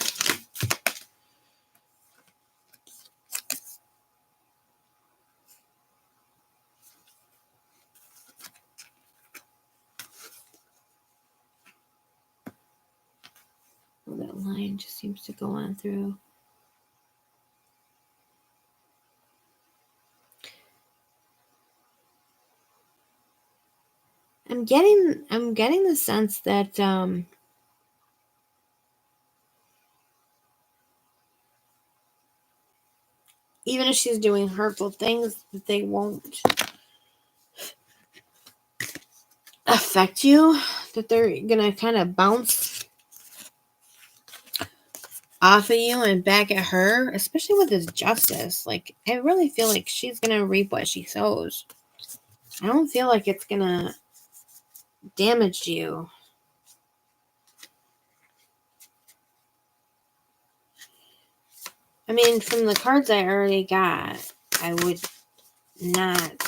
Oh, that line just seems to go on through. I'm getting the sense that even if she's doing hurtful things, that they won't affect you, that they're gonna kind of bounce off of you and back at her, especially with this justice. Like, I really feel like she's gonna reap what she sows. I don't feel like it's gonna damage you. I mean, from the cards I already got, I would not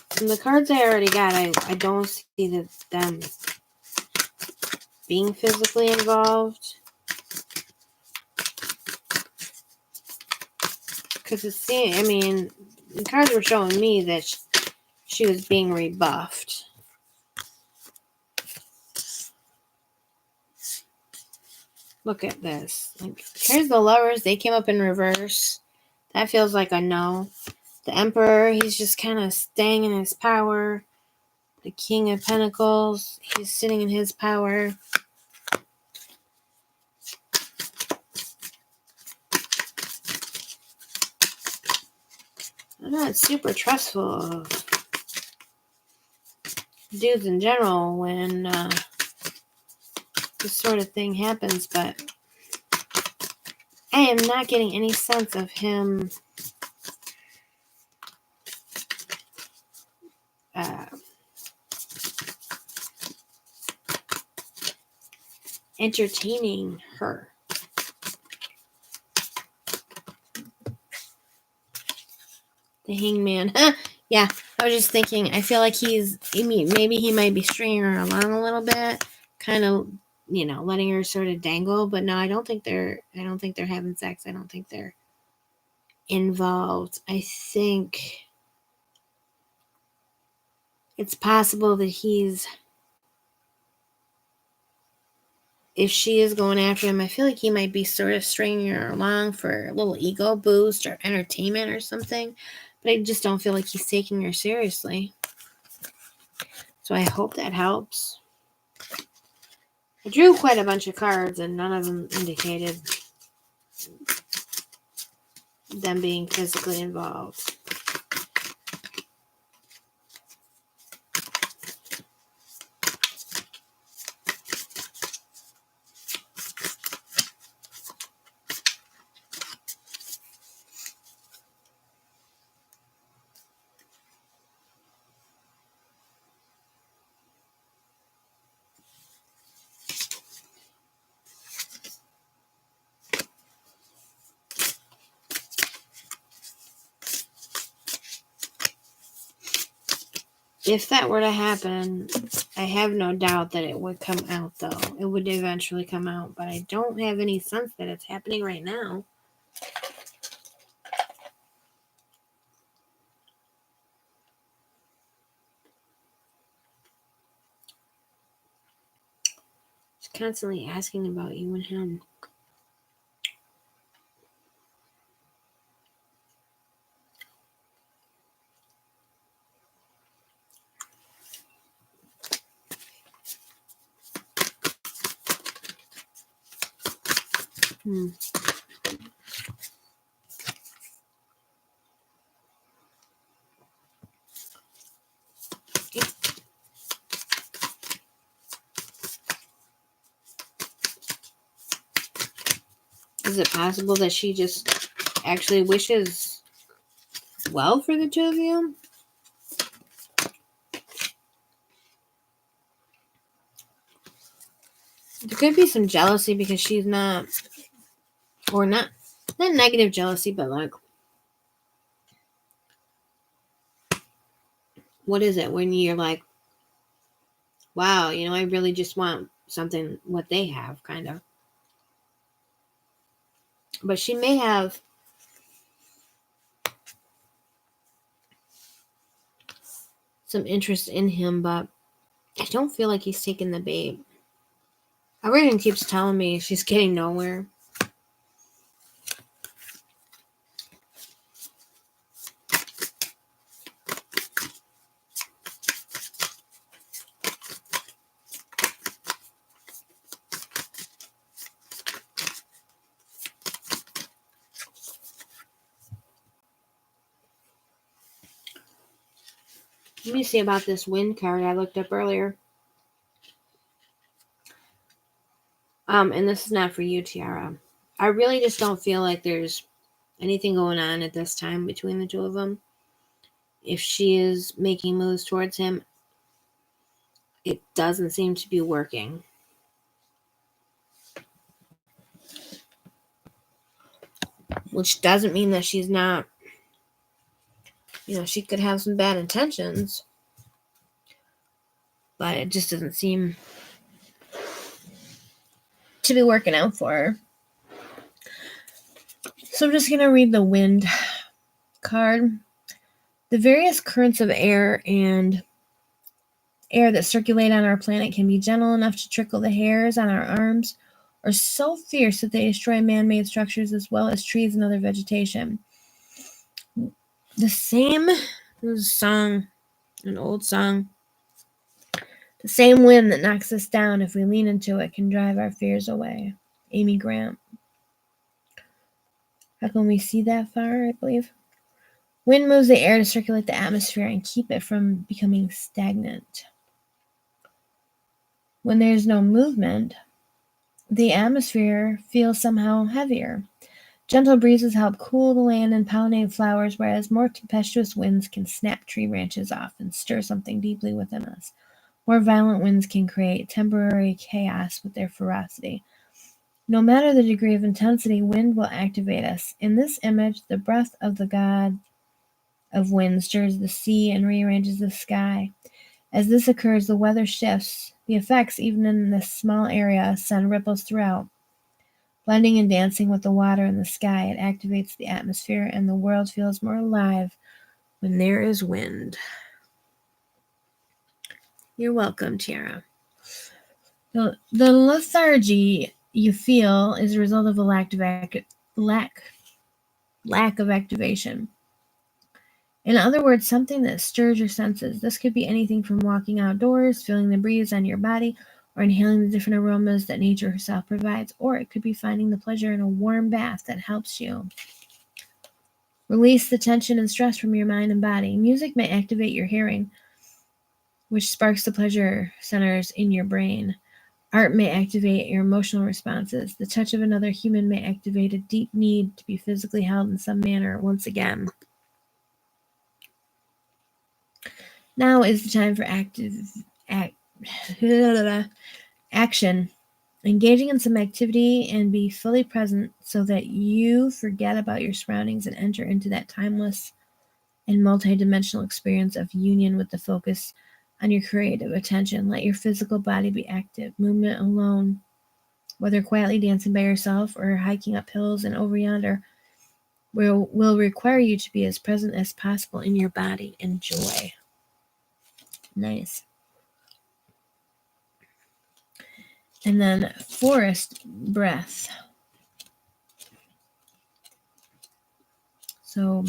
from the cards I already got, I don't see them being physically involved. Because I mean, the cards were showing me that she was being rebuffed. Look at this. Like, here's the Lovers. They came up in reverse. That feels like a no. The Emperor, he's just kind of staying in his power. The King of Pentacles, he's sitting in his power. I'm not super trustful of dudes in general when this sort of thing happens, but I am not getting any sense of him entertaining her. The Hangman. Yeah, I was just thinking, I feel like maybe he might be stringing her along a little bit, kind of, letting her sort of dangle, but no, I don't think they're having sex. I don't think they're involved. I think it's possible that if she is going after him, I feel like he might be sort of stringing her along for a little ego boost or entertainment or something, but I just don't feel like he's taking her seriously. So I hope that helps. I drew quite a bunch of cards and none of them indicated them being physically involved. If that were to happen, I have no doubt that it would come out, though. It would eventually come out, but I don't have any sense that it's happening right now. Just constantly asking about you and him. Is it possible that she just actually wishes well for the two of you? There could be some jealousy because she's not negative jealousy, but like, what is it when you're like, wow, I really just want something what they have, kind of. But she may have some interest in him, but I don't feel like he's taking the bait. Everything keeps telling me she's getting nowhere. Let me see about this wind card I looked up earlier. And this is not for you, Tiara. I really just don't feel like there's anything going on at this time between the two of them. If she is making moves towards him, it doesn't seem to be working. Which doesn't mean that she's not, she could have some bad intentions. But it just doesn't seem to be working out for her. So I'm just going to read the wind card. The various currents of air that circulate on our planet can be gentle enough to trickle the hairs on our arms, or so fierce that they destroy man-made structures as well as trees and other vegetation. This is a song, an old song. The same wind that knocks us down, if we lean into it, can drive our fears away. Amy Grant. How can we see that far, I believe? Wind moves the air to circulate the atmosphere and keep it from becoming stagnant. When there's no movement, the atmosphere feels somehow heavier. Gentle breezes help cool the land and pollinate flowers, whereas more tempestuous winds can snap tree branches off and stir something deeply within us. More violent winds can create temporary chaos with their ferocity. No matter the degree of intensity, wind will activate us. In this image, the breath of the god of wind stirs the sea and rearranges the sky. As this occurs, the weather shifts. The effects, even in this small area, send ripples throughout. Blending and dancing with the water and the sky, it activates the atmosphere, and the world feels more alive when there is wind. You're welcome, Tiara. The lethargy you feel is a result of a lack of activation. In other words, something that stirs your senses. This could be anything from walking outdoors, feeling the breeze on your body, or inhaling the different aromas that nature herself provides, or it could be finding the pleasure in a warm bath that helps you release the tension and stress from your mind and body. Music may activate your hearing, which sparks the pleasure centers in your brain. Art may activate your emotional responses. The touch of another human may activate a deep need to be physically held in some manner once again. Now is the time for action. Engaging in some activity and be fully present so that you forget about your surroundings and enter into that timeless and multidimensional experience of union with the focus on your creative attention. Let your physical body be active. Movement alone, whether quietly dancing by yourself or hiking up hills and over yonder, will require you to be as present as possible in your body. Enjoy. Nice. And then forest breath. So,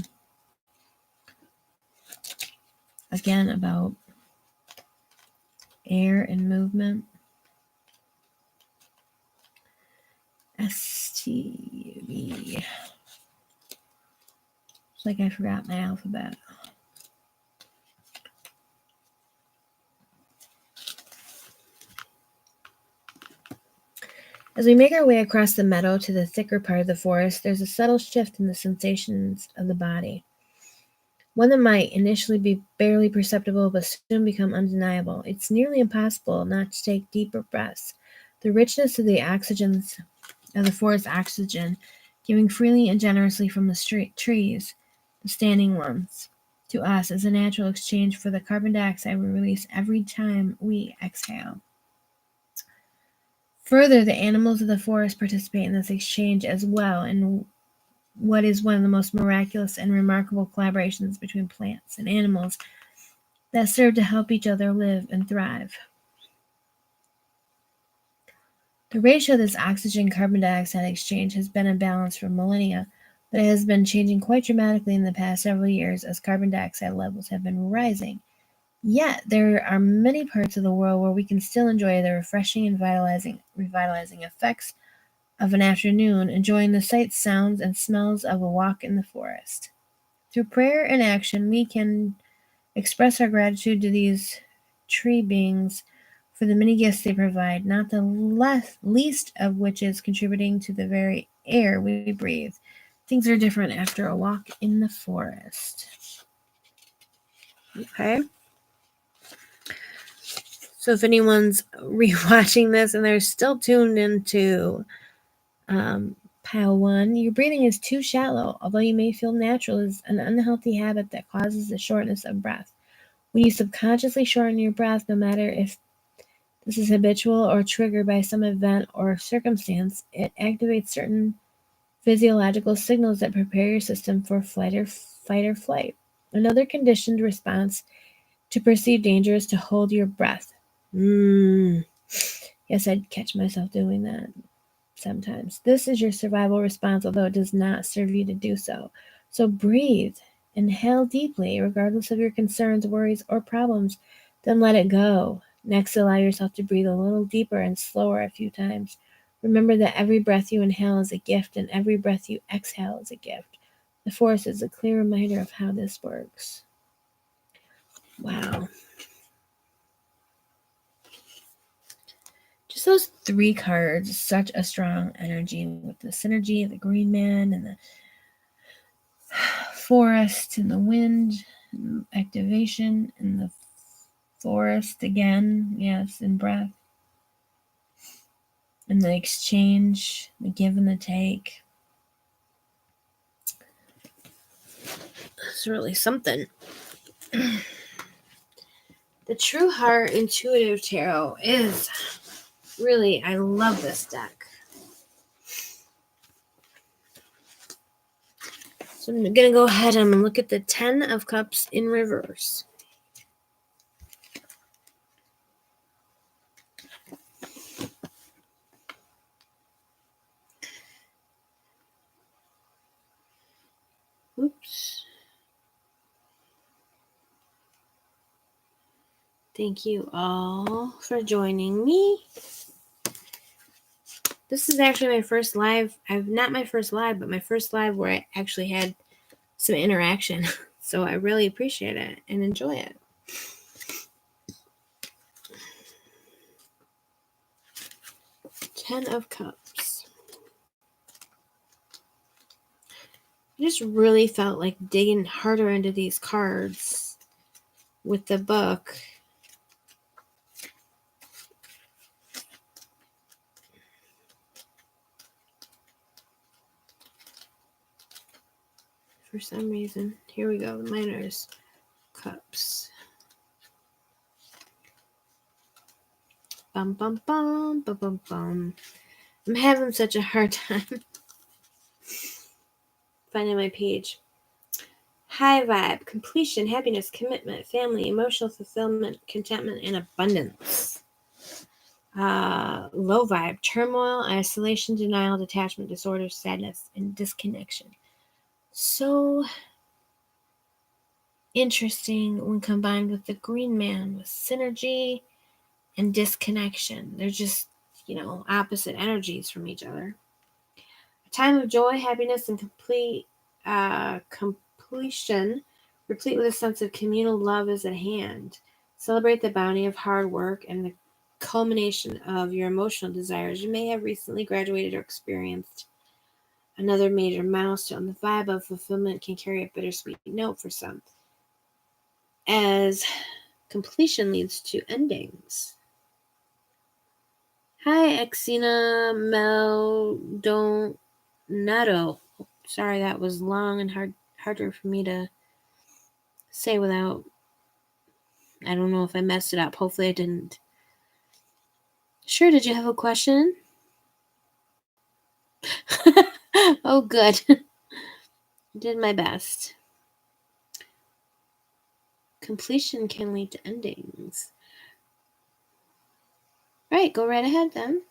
again, about air and movement. STV. It's like I forgot my alphabet. As we make our way across the meadow to the thicker part of the forest, there's a subtle shift in the sensations of the body. One that might initially be barely perceptible but soon become undeniable. It's nearly impossible not to take deeper breaths. The richness of the forest oxygen, giving freely and generously from the trees, the standing ones, to us is a natural exchange for the carbon dioxide we release every time we exhale. Further, the animals of the forest participate in this exchange as well, in what is one of the most miraculous and remarkable collaborations between plants and animals that serve to help each other live and thrive. The ratio of this oxygen-carbon dioxide exchange has been in balance for millennia, but it has been changing quite dramatically in the past several years as carbon dioxide levels have been rising. Yet, there are many parts of the world where we can still enjoy the refreshing and revitalizing effects of an afternoon, enjoying the sights, sounds, and smells of a walk in the forest. Through prayer and action, we can express our gratitude to these tree beings for the many gifts they provide, not the least of which is contributing to the very air we breathe. Things are different after a walk in the forest. Okay? So if anyone's rewatching this and they're still tuned into pile 1, your breathing is too shallow, although you may feel natural, is an unhealthy habit that causes the shortness of breath. When you subconsciously shorten your breath, no matter if this is habitual or triggered by some event or circumstance, it activates certain physiological signals that prepare your system for fight or flight. Another conditioned response to perceived danger is to hold your breath. Yes, I'd catch myself doing that sometimes. This is your survival response, although it does not serve you to do so. So breathe. Inhale deeply, regardless of your concerns, worries, or problems. Then let it go. Next, allow yourself to breathe a little deeper and slower a few times. Remember that every breath you inhale is a gift, and every breath you exhale is a gift. The forest is a clear reminder of how this works. Wow. just those 3 cards, such a strong energy with the synergy of the Green Man and the forest and the wind and activation and the forest again, yes, and breath. And the exchange, the give and the take. It's really something. The True Heart Intuitive Tarot is really, I love this deck. So I'm going to go ahead and look at the 10 of Cups in reverse. Oops. Thank you all for joining me. This is actually my first live. Not my first live, but my first live where I actually had some interaction. So I really appreciate it and enjoy it. Ten of Cups. I just really felt like digging harder into these cards with the book. For some reason. Here we go. The Miner's Cups. Bum, bum, bum, bum, bum, bum. I'm having such a hard time finding my page. High vibe, completion, happiness, commitment, family, emotional fulfillment, contentment, and abundance. Low vibe, turmoil, isolation, denial, detachment, disorder, sadness, and disconnection. So interesting when combined with the Green Man with synergy and disconnection. They're just, opposite energies from each other. A time of joy, happiness, and completion, replete with a sense of communal love is at hand. Celebrate the bounty of hard work and the culmination of your emotional desires. You may have recently graduated or experienced another major milestone. The vibe of fulfillment can carry a bittersweet note for some, as completion leads to endings. Hi, Exina Maldonado. Sorry, that was long and harder for me to say without. I don't know if I messed it up. Hopefully I didn't. Sure, did you have a question? Oh, good. Did my best. Completion can lead to endings. Right, go right ahead then.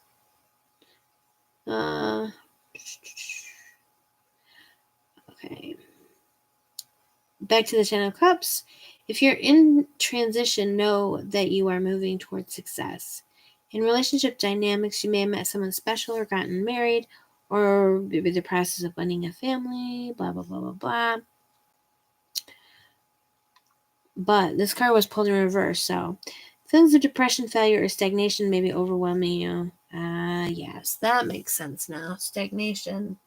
Okay. Back to the 10 of Cups. If you're in transition, know that you are moving towards success. In relationship dynamics, you may have met someone special or gotten married, or maybe the process of blending a family, blah, blah, blah, blah, blah. But this card was pulled in reverse, so feelings of depression, failure, or stagnation may be overwhelming you. Yes, that makes sense now. Stagnation.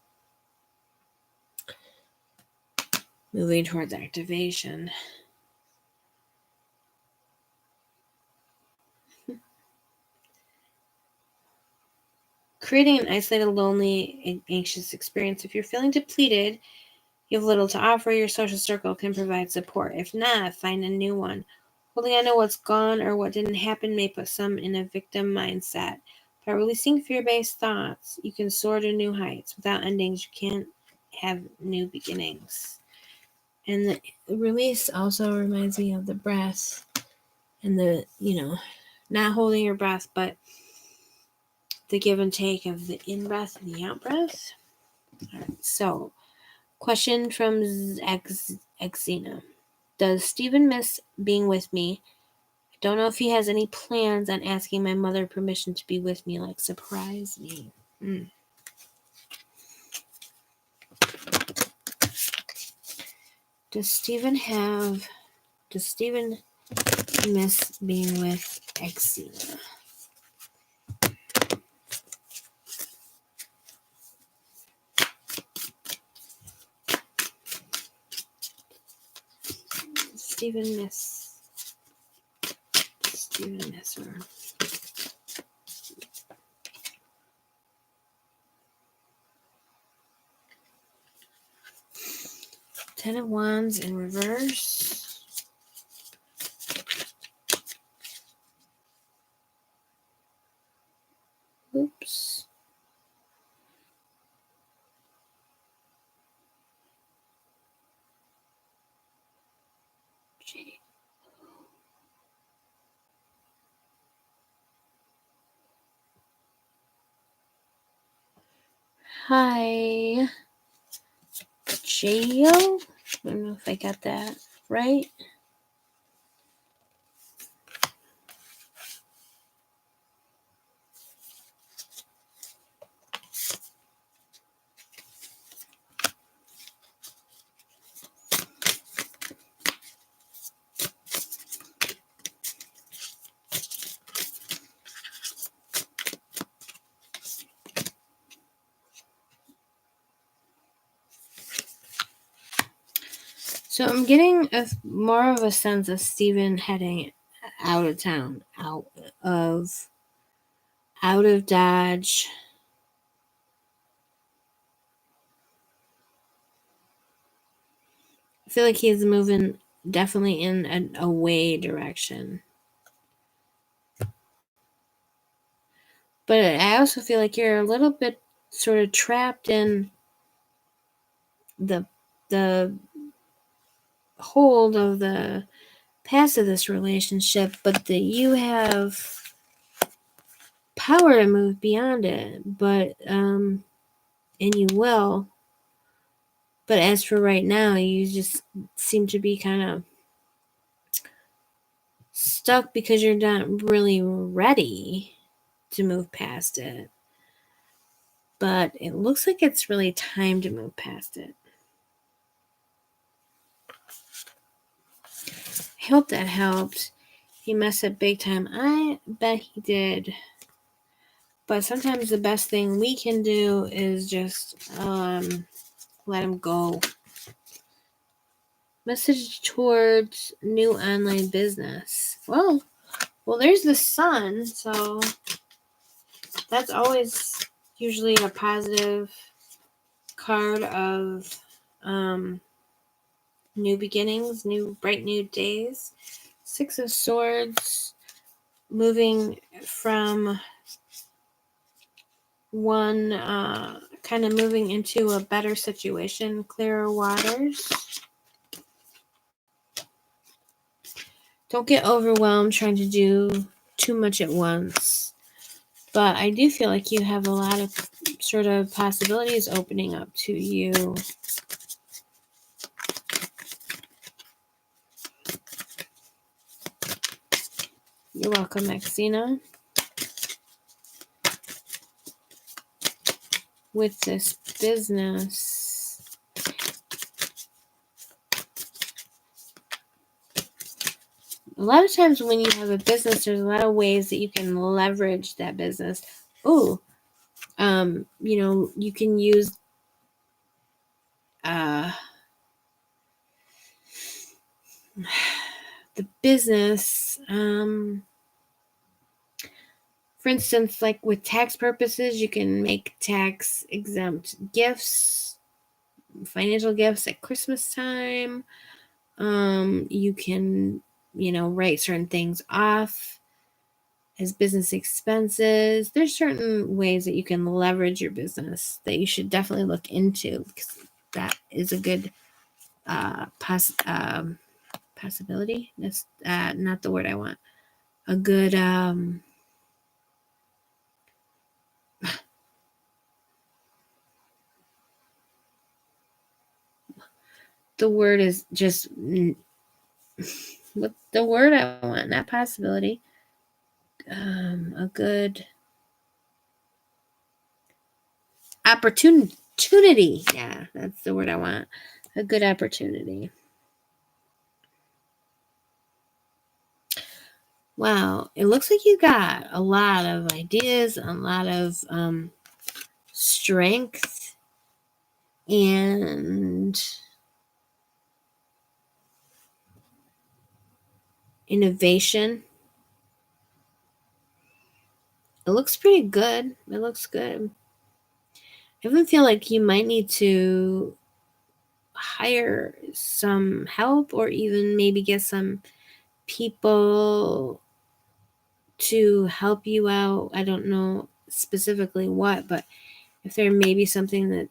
Moving towards activation. Creating an isolated, lonely, and anxious experience. If you're feeling depleted, you have little to offer, your social circle can provide support. If not, find a new one. Holding on to what's gone or what didn't happen may put some in a victim mindset. By releasing fear-based thoughts, you can soar to new heights. Without endings, you can't have new beginnings. And the release also reminds me of the breath and the, not holding your breath, but the give and take of the in-breath and the out-breath. All right, so question from Xena. Does Stephen miss being with me? I don't know if he has any plans on asking my mother permission to be with me, like surprise me. Does Stephen miss being with Xena? Stephen miss? Stephen miss her. Ten of Wands in reverse. Oops. Hi, J-O? I don't know if I got that right. So I'm getting more of a sense of Stephen heading out of town, out of Dodge. I feel like he's moving definitely in an away direction. But I also feel like you're a little bit sort of trapped in the hold of the past of this relationship, but that you have power to move beyond it, but and you will. But as for right now, you just seem to be kind of stuck because you're not really ready to move past it. But it looks like it's really time to move past it. I hope that helped. He messed up big time. I bet he did. But sometimes the best thing we can do is just let him go. Message towards new online business. Well, there's the sun, so that's always usually a positive card of new beginnings, bright new days. Six of Swords, moving from one, kind of moving into a better situation, clearer waters. Don't get overwhelmed trying to do too much at once. But I do feel like you have a lot of sort of possibilities opening up to you. You're welcome, Maxina. With this business, a lot of times when you have a business, there's a lot of ways that you can leverage that business. You can use the business, for instance, like with tax purposes, you can make tax exempt gifts, financial gifts at Christmas time. You can, write certain things off as business expenses. There's certain ways that you can leverage your business that you should definitely look into, because that is a good possibility. That's not the word I want. A good the word is just what the word I want, not possibility. A good opportunity. Yeah, that's the word I want. A good opportunity. Wow, it looks like you got a lot of ideas, a lot of strength, and innovation. It looks pretty good. It looks good. I even feel like you might need to hire some help or even maybe get some people to help you out. I don't know specifically what, but if there may be something that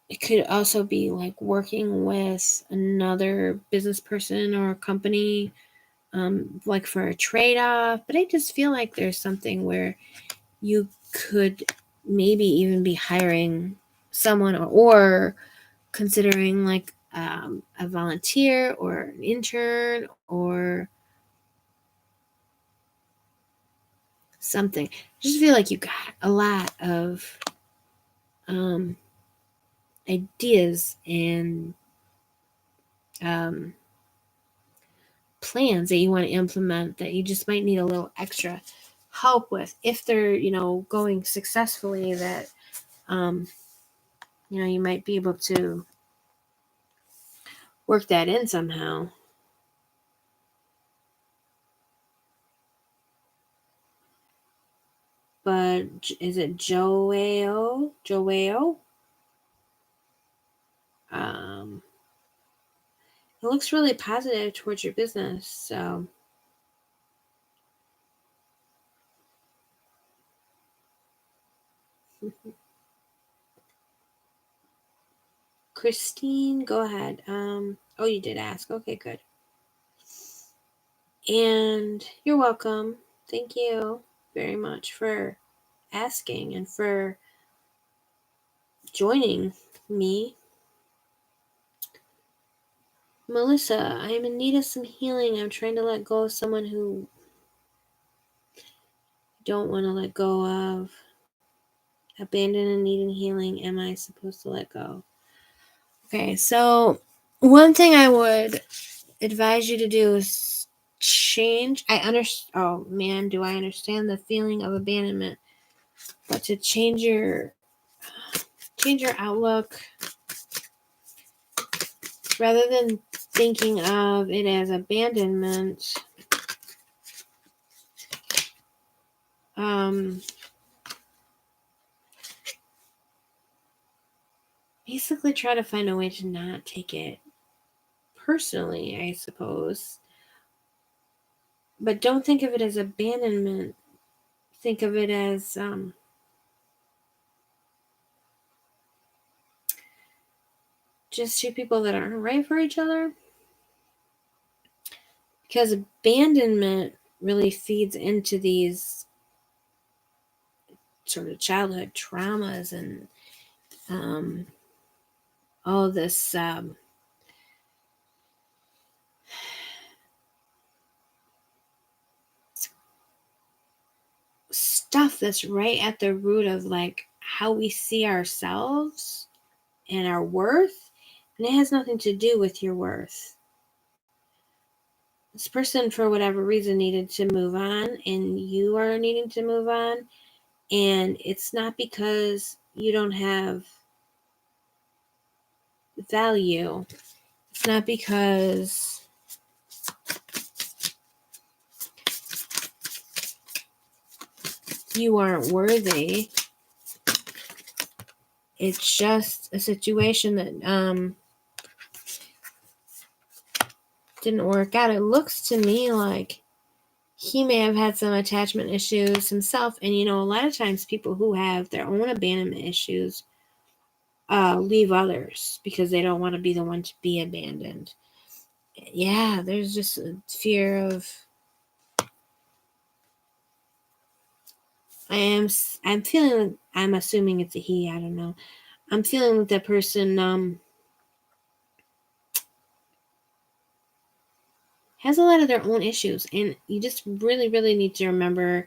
it could also be like working with another business person or a company, like for a trade-off. But I just feel like there's something where you could maybe even be hiring someone or considering like a volunteer or an intern or something. I just feel like you got a lot of ideas and plans that you want to implement that you just might need a little extra help with. If they're, going successfully, that you might be able to work that in somehow. But is it Joao? It looks really positive towards your business. So Christine, go ahead. Oh, you did ask. Okay, good. And you're welcome. Thank you very much for asking and for joining me. Melissa, I am in need of some healing. I'm trying to let go of someone who I don't want to let go of. Abandoned and needing healing. Am I supposed to let go? Okay, so one thing I would advise you to do is change. Oh man, do I understand the feeling of abandonment? But to change your outlook, rather than thinking of it as abandonment, basically try to find a way to not take it personally, I suppose. But don't think of it as abandonment. Think of it as just two people that aren't right for each other. Because abandonment really feeds into these sort of childhood traumas and all this stuff that's right at the root of like how we see ourselves and our worth. And it has nothing to do with your worth. This person, for whatever reason, needed to move on, and you are needing to move on. And it's not because you don't have value. It's not because you aren't worthy. It's just a situation that didn't work out. It looks to me like he may have had some attachment issues himself. And, a lot of times people who have their own abandonment issues leave others because they don't want to be the one to be abandoned. Yeah, there's just a fear of... I'm feeling, I'm assuming it's a he, I don't know. I'm feeling that that person has a lot of their own issues, and you just really, really need to remember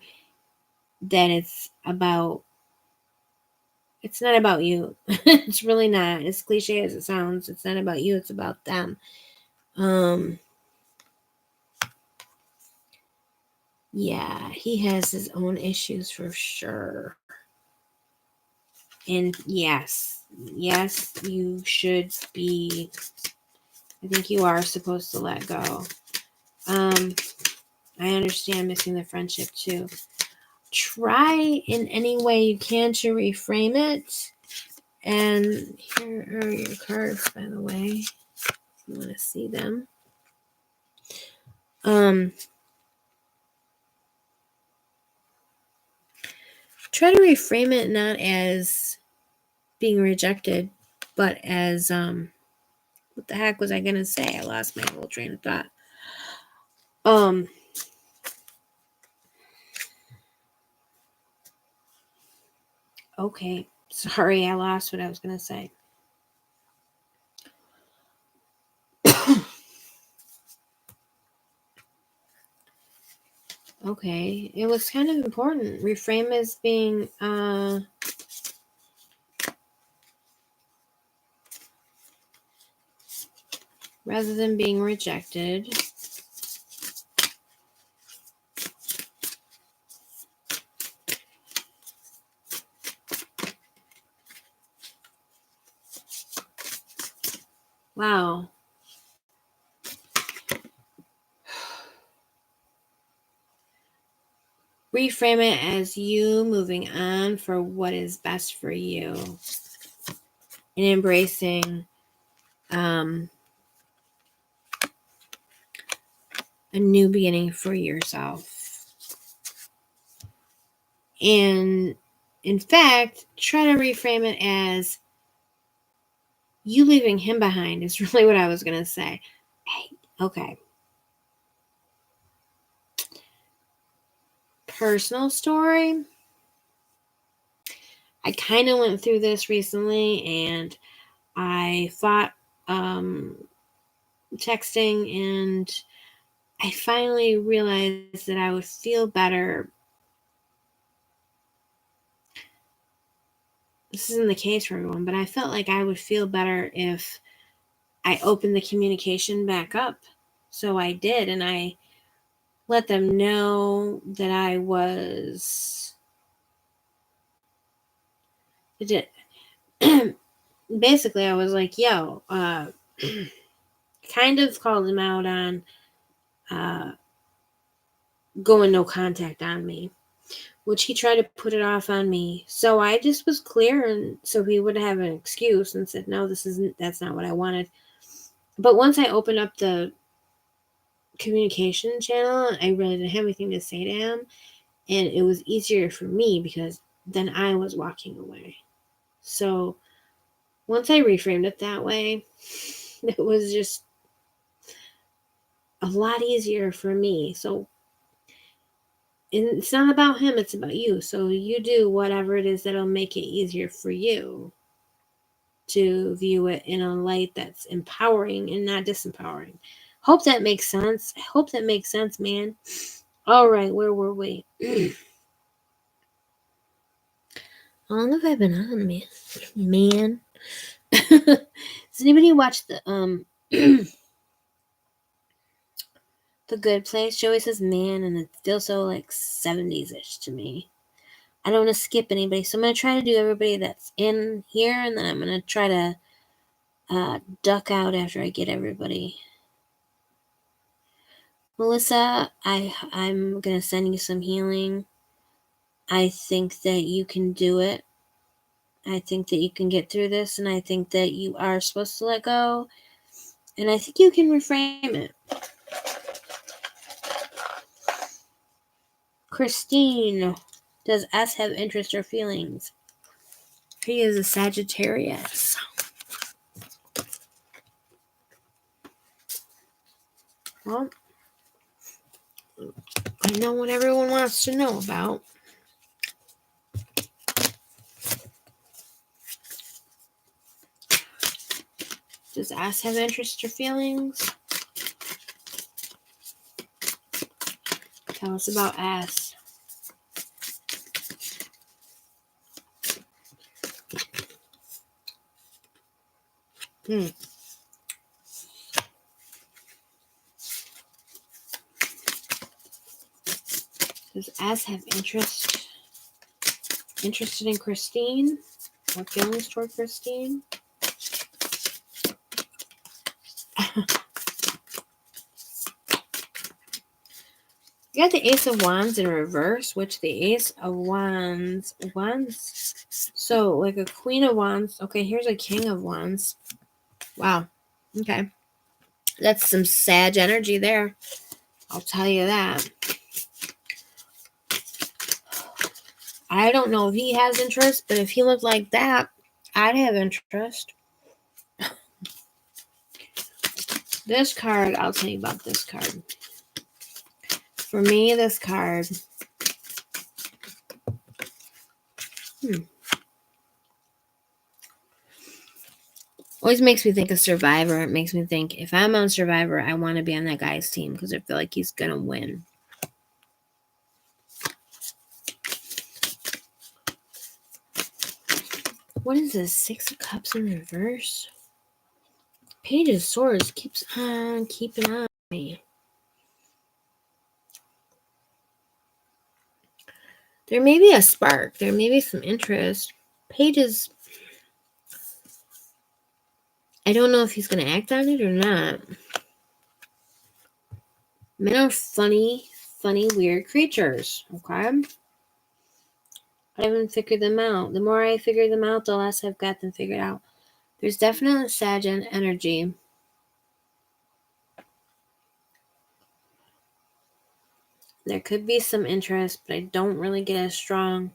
that it's not about you. It's really not. As cliche as it sounds, it's not about you, it's about them. Yeah, he has his own issues for sure. And yes, yes, you should be, I think you are supposed to let go. I understand missing the friendship too. Try in any way you can to reframe it. And here are your cards, by the way, if you want to see them. Try to reframe it not as being rejected, but as what the heck was I gonna say? I lost my whole train of thought. Okay, sorry, I lost what I was gonna say. Okay, it was kind of important. Reframe as being rather than being rejected. Wow. Reframe it as you moving on for what is best for you and embracing a new beginning for yourself. And in fact, try to reframe it as you leaving him behind is really what I was going to say. Hey, okay. Personal story. I kind of went through this recently and I fought texting, and I finally realized that I would feel better. This isn't the case for everyone, but I felt like I would feel better if I opened the communication back up. So I did, and I let them know that I was. Basically, I was like, yo, kind of called him out on going no contact on me, which he tried to put it off on me. So I just was clear, and so he would have an excuse and said, no, that's not what I wanted. But once I opened up the communication channel, I really didn't have anything to say to him, and it was easier for me because then I was walking away. So once I reframed it that way, it was just a lot easier for me. So it's not about him, it's about you. So you do whatever it is that'll make it easier for you to view it in a light that's empowering and not disempowering. Hope that makes sense. I hope that makes sense, man. All right, where were we? How long have I been on, man? Man. Does anybody watch the The Good Place? She always says man, and it feels so like 70s-ish to me. I don't want to skip anybody, so I'm going to try to do everybody that's in here, and then I'm going to try to duck out after I get everybody. Melissa, I'm going to send you some healing. I think that you can do it. I think that you can get through this, and I think that you are supposed to let go, and I think you can reframe it. Christine, does S have interest or feelings? He is a Sagittarius. Well, I know what everyone wants to know about. Does S have interest or feelings? Tell us about S. Does S have interest? Interested in Christine? What feelings toward Christine? You got the Ace of Wands in reverse, which the Ace of Wands. So, like a Queen of Wands. Okay, here's a King of Wands. Wow. Okay. That's some Sag energy there. I'll tell you that. I don't know if he has interest, but if he looked like that, I'd have interest. This card, I'll tell you about this card. For me, this card. Always makes me think of Survivor. It makes me think, if I'm on Survivor, I want to be on that guy's team because I feel like he's going to win. What is this? 6 of Cups in reverse? Page of Swords keeps on keeping on me. There may be a spark. There may be some interest. Pages. I don't know if he's going to act on it or not. Men are funny, weird creatures. Okay? I haven't figured them out. The more I figure them out, the less I've got them figured out. There's definitely Sag energy. There could be some interest, but I don't really get as strong.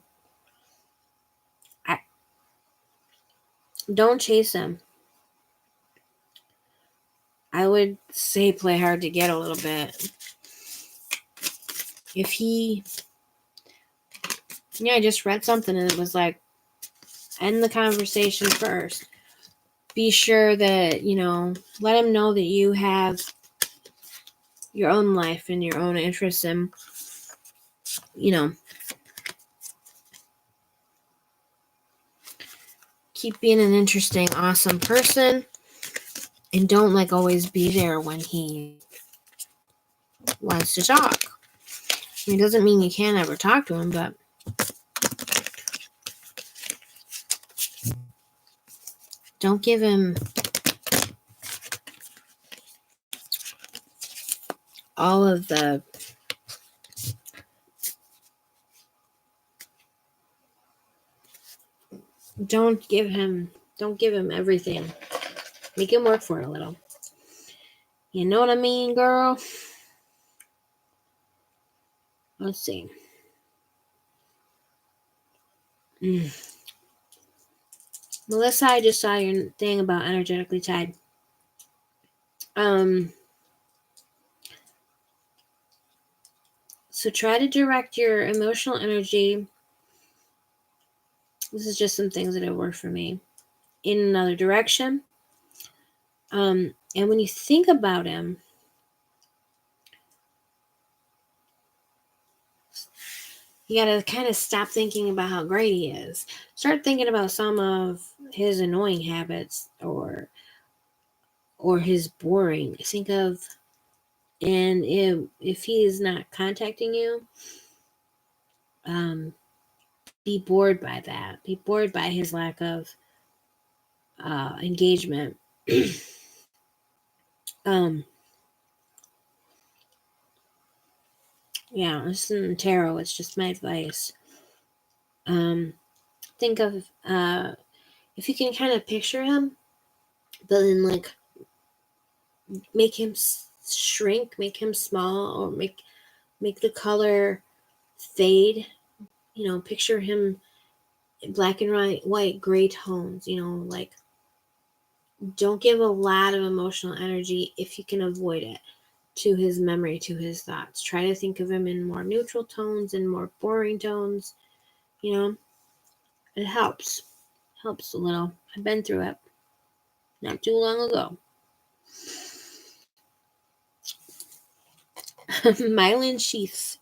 Don't chase him. I would say play hard to get a little bit. If he... Yeah, I just read something and it was like, end the conversation first. Be sure that, let him know that you have your own life and your own interests and, keep being an interesting, awesome person. And don't, always be there when he wants to talk. I mean, it doesn't mean you can't ever talk to him, but don't give him all of the... Don't give him everything. Make him work for it a little. You know what I mean, girl? Let's see. Melissa, I just saw your thing about energetically tied. So try to direct your emotional energy. This is just some things that have worked for me. In another direction. And when you think about him, you got to kind of stop thinking about how great he is. Start thinking about some of his annoying habits or his boring. Think of, and if he is not contacting you, be bored by that. Be bored by his lack of engagement. Yeah, this isn't tarot. It's just my advice. Think of if you can kind of picture him, but then make him shrink, make him small, or make the color fade. Picture him in black and white, gray tones. Don't give a lot of emotional energy if you can avoid it to his memory, to his thoughts. Try to think of him in more neutral tones and more boring tones. It helps a little. I've been through it not too long ago. Myelin sheaths.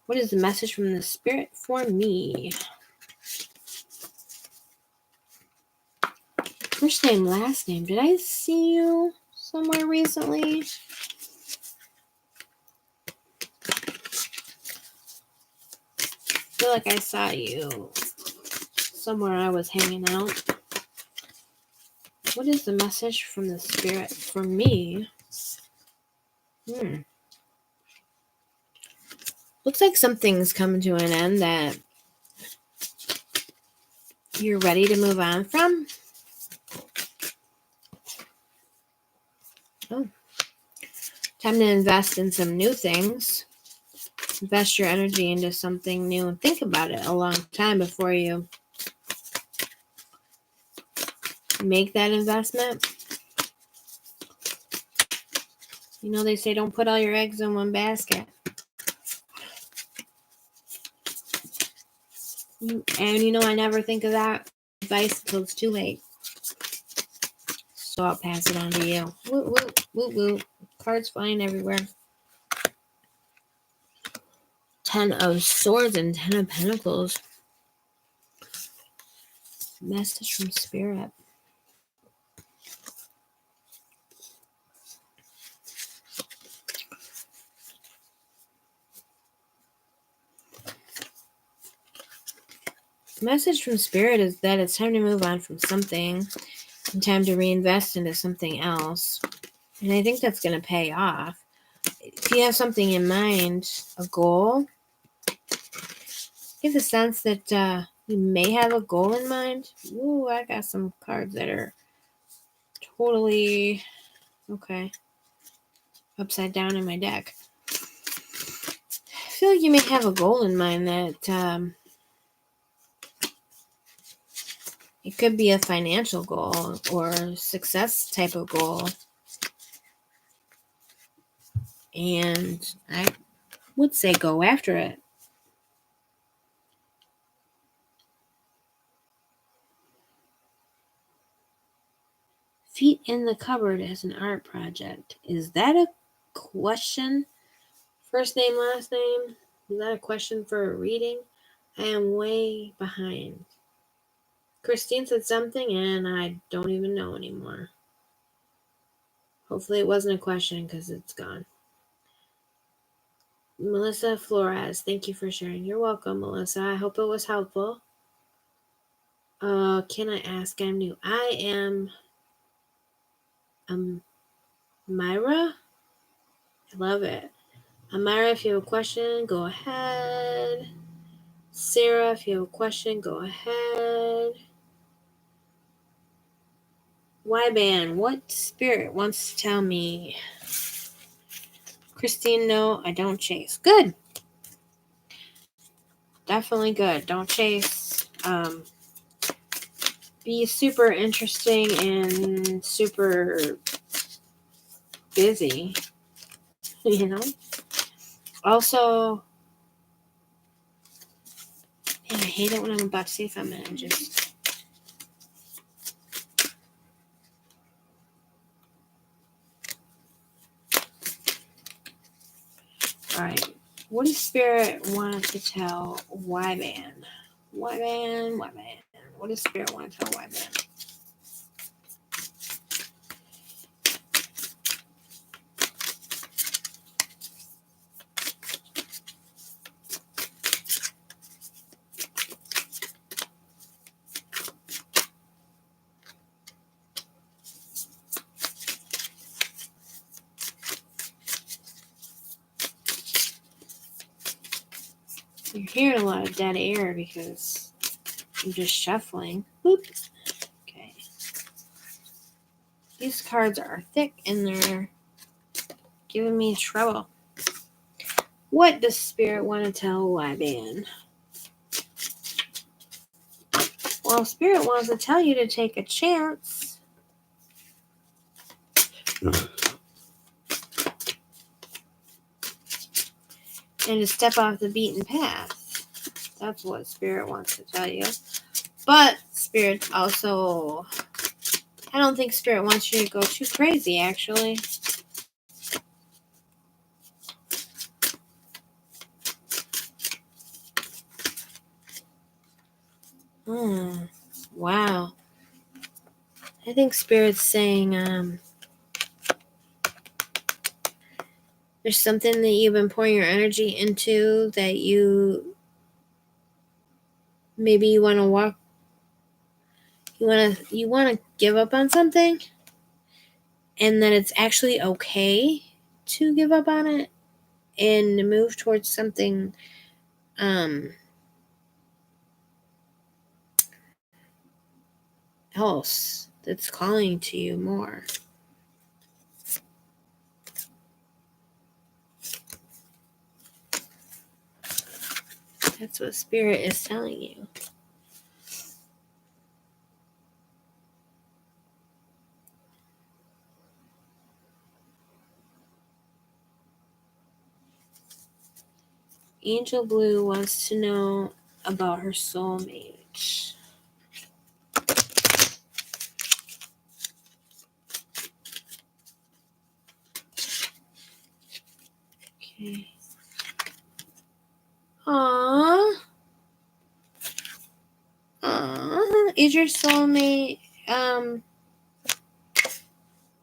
What is the message from the spirit for me? First name, last name. Did I see you somewhere recently? I feel like I saw you somewhere I was hanging out. What is the message from the spirit for me? Looks like something's coming to an end that you're ready to move on from. Oh. Time to invest in some new things. Invest your energy into something new and think about it a long time before you make that investment. You know, they say don't put all your eggs in one basket. And you know, I never think of that advice until it's too late. So I'll pass it on to you. Woo, woo, woo, woo. Cards flying everywhere. 10 of Swords and 10 of Pentacles. Message from Spirit. Message from Spirit is that it's time to move on from something and time to reinvest into something else. And I think that's going to pay off. If you have something in mind, a goal, give the sense that you may have a goal in mind. Ooh, I got some cards that are totally, okay, upside down in my deck. I feel like you may have a goal in mind that it could be a financial goal or success type of goal. And I would say go after it. Feet in the cupboard as an art project. Is that a question? First name, last name? Is that a question for a reading? I am way behind. Christine said something and I don't even know anymore. Hopefully it wasn't a question because it's gone. Melissa Flores, thank you for sharing. You're welcome, Melissa. I hope it was helpful. Can I ask? I'm new. I am Myra. I love it. Myra, if you have a question, go ahead. Sarah, if you have a question, go ahead. Y-Band, what spirit wants to tell me? Christine, no, I don't chase. Good. Definitely good. Don't chase. Be super interesting and super busy, you know? Also, man, I hate it when I'm about to say something and just... Alright. What does Spirit want to tell Y-Band? Y-Band. What does Spirit want to tell Y-Band? You're hearing a lot of dead air because I'm just shuffling. Boop. Okay. These cards are thick and they're giving me trouble. What does Spirit want to tell Y-Band? Well, Spirit wants to tell you to take a chance. And to step off the beaten path. That's what Spirit wants to tell you. But Spirit also... I don't think Spirit wants you to go too crazy, actually. Wow. I think Spirit's saying there's something that you've been pouring your energy into that you maybe you want to walk You wanna give up on something, and that it's actually okay to give up on it and move towards something else that's calling to you more. That's what Spirit is telling you. Angel Blue wants to know about her soulmate. Okay. Aww. Aww. Is your soulmate,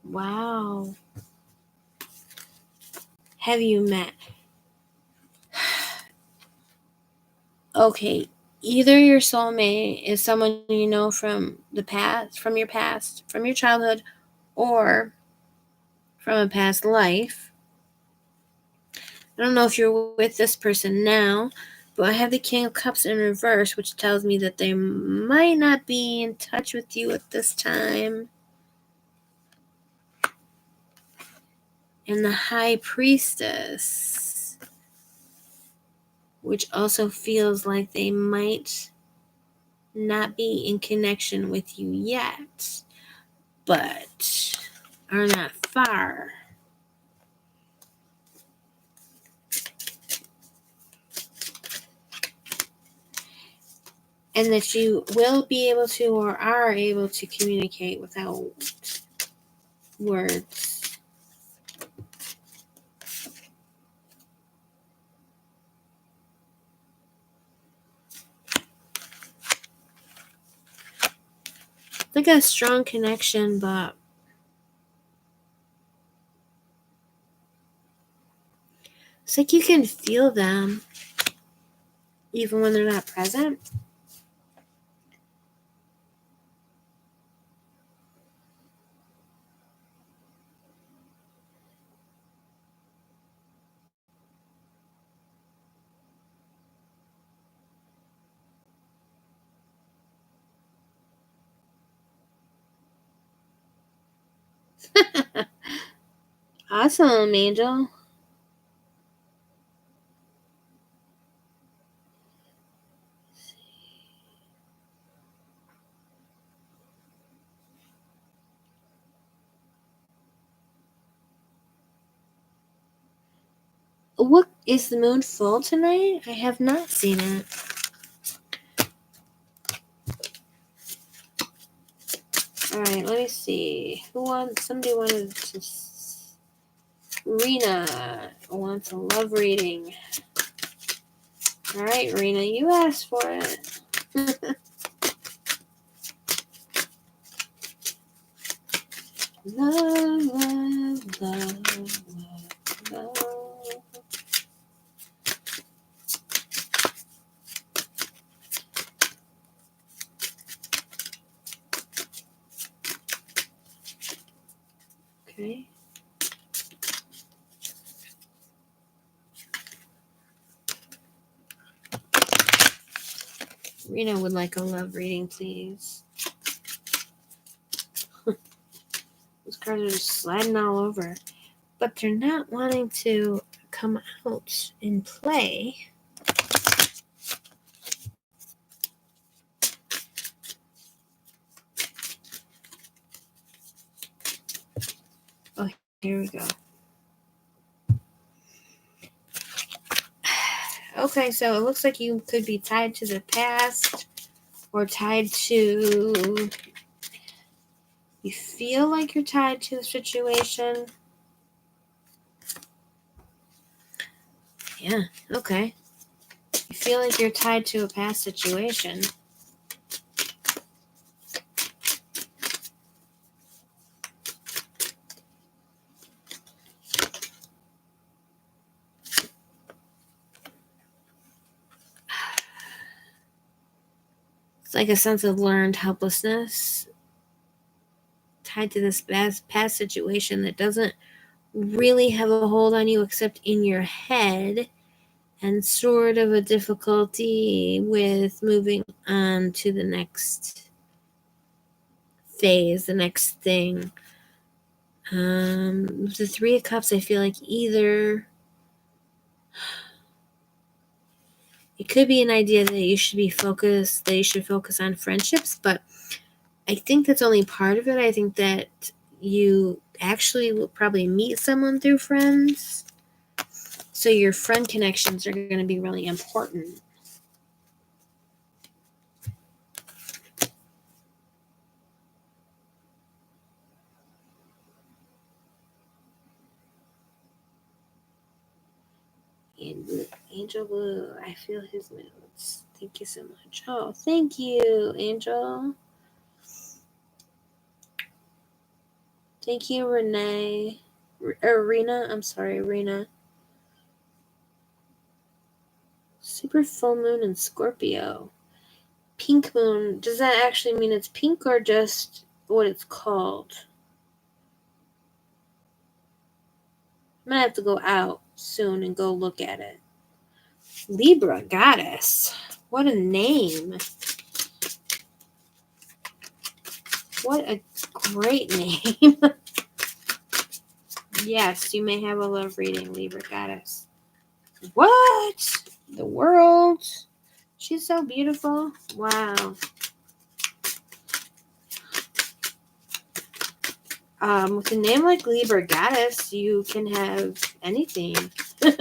wow. Have you met? Okay. Either your soulmate is someone you know from the past, from your childhood, or from a past life. I don't know if you're with this person now, but I have the King of Cups in reverse, which tells me that they might not be in touch with you at this time. And the High Priestess, which also feels like they might not be in connection with you yet, but are not far. And that you will be able to, or are able to, communicate without words. It's like a strong connection, but it's like you can feel them even when they're not present. Awesome, Angel. What is the moon full tonight? I have not seen it. All right, let me see. Somebody wanted to. Rena wants a love reading. All right, Rena, you asked for it. Love, love, love, love, love. Okay. Rena would like a love reading, please. Those cards are just sliding all over. But they're not wanting to come out and play. Oh, here we go. Okay, so it looks like you could be tied to the past or tied to... You feel like you're tied to the situation. Yeah, okay. You feel like you're tied to a past situation. It's like a sense of learned helplessness tied to this past situation that doesn't really have a hold on you except in your head, and sort of a difficulty with moving on to the next phase, the next thing. With the Three of Cups, I feel like either it could be an idea that you should focus on friendships, but I think that's only part of it. I think that you actually will probably meet someone through friends. So your friend connections are going to be really important. Angel Blue, I feel his moods. Thank you so much. Oh, thank you, Angel. Thank you, Renee. Rena. I'm sorry, Rena. Super full moon in Scorpio. Pink moon. Does that actually mean it's pink or just what it's called? I'm gonna have to go out soon and go look at it. Libra Goddess. What a name. What a great name. Yes, you may have a love reading, Libra Goddess. What? The world. She's so beautiful. Wow. With a name like Libra Goddess, you can have anything. You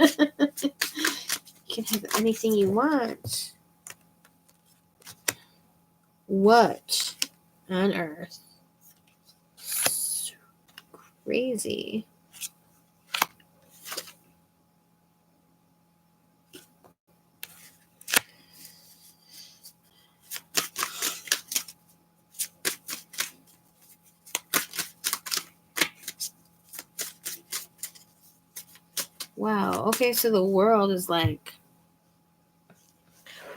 can have anything you want. What on earth? So crazy. Wow. Okay, so the world is like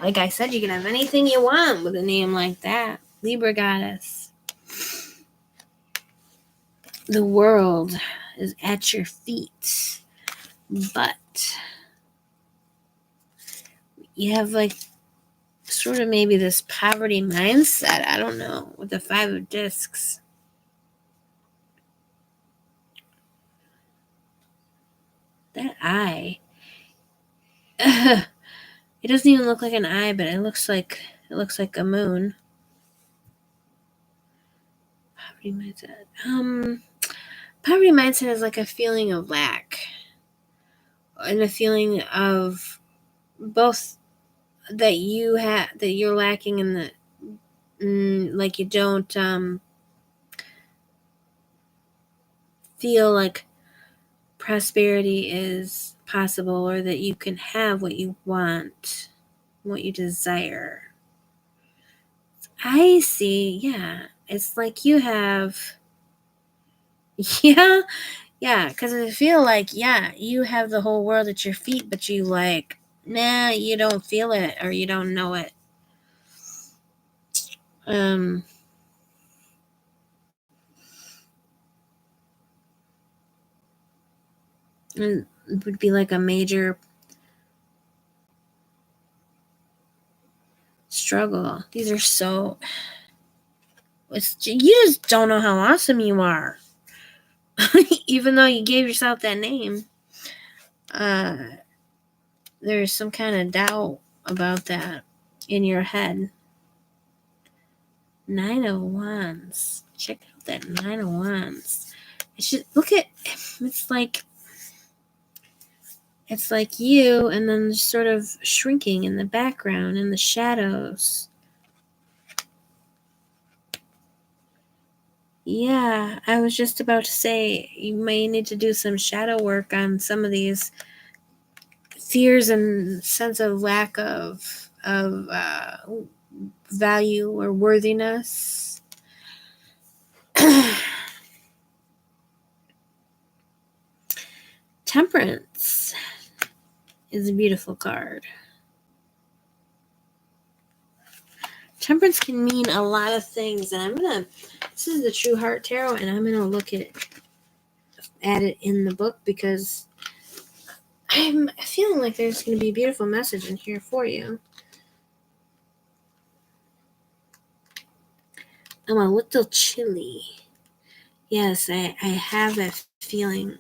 I said, you can have anything you want with a name like that. Libra Goddess. The world is at your feet, but you have like sort of maybe this poverty mindset. I don't know, with the Five of Discs. That eye. It doesn't even look like an eye, but it looks like a moon. Poverty mindset. Poverty mindset is like a feeling of lack, and a feeling of both that you're lacking in the like you don't feel like prosperity is possible, or that you can have what you want, what you desire. I see. Yeah, it's like you have yeah, because I feel like you have the whole world at your feet, but you you don't feel it, or you don't know it. And it would be like a major struggle. These are so you just don't know how awesome you are. Even though you gave yourself that name, there's some kind of doubt about that in your head. Nine of Wands. Check out that Nine of Wands. Look at it's like you, and then sort of shrinking in the background, in the shadows. Yeah, I was just about to say you may need to do some shadow work on some of these fears and sense of lack of value or worthiness. Temperance is a beautiful card. Temperance can mean a lot of things, and this is the True Heart Tarot, and I'm gonna look at it in the book because I'm feeling like there's gonna be a beautiful message in here for you. I'm a little chilly. Yes, I have that feeling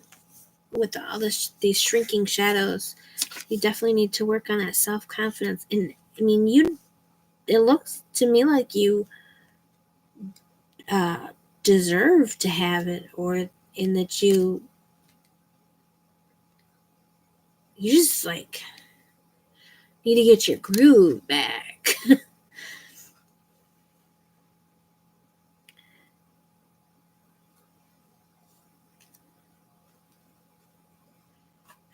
with all these shrinking shadows. You definitely need to work on that self-confidence. And I mean, it looks to me like you deserve to have it, or in that you just like need to get your groove back.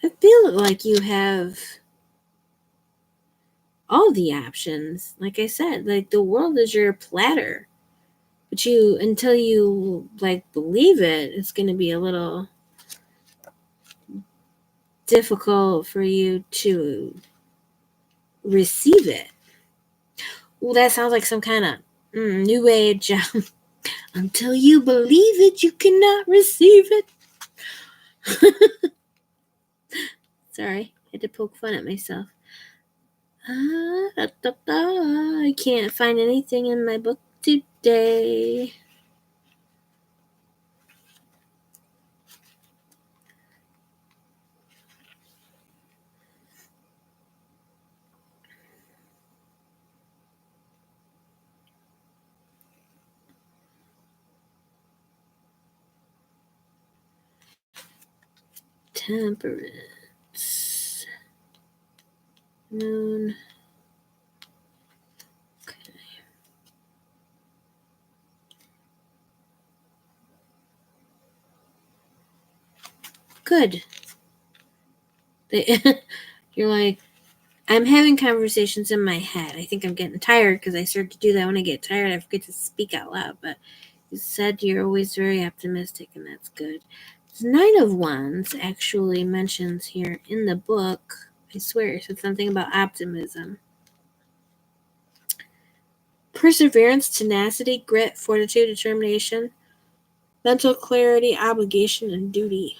I feel like you have all the options. Like I said, like the world is your platter. But until you like believe it, it's going to be a little difficult for you to receive it. Well, that sounds like some kind of new age. Until you believe it, you cannot receive it. Sorry, I had to poke fun at myself. I can't find anything in my book today. Temperance. Moon. Okay. Good. You're like, I'm having conversations in my head. I think I'm getting tired because I start to do that when I get tired. I forget to speak out loud. But you said you're always very optimistic, and that's good. The Nine of Wands actually mentions here in the book, I swear, it said something about optimism. Perseverance, tenacity, grit, fortitude, determination, mental clarity, obligation, and duty.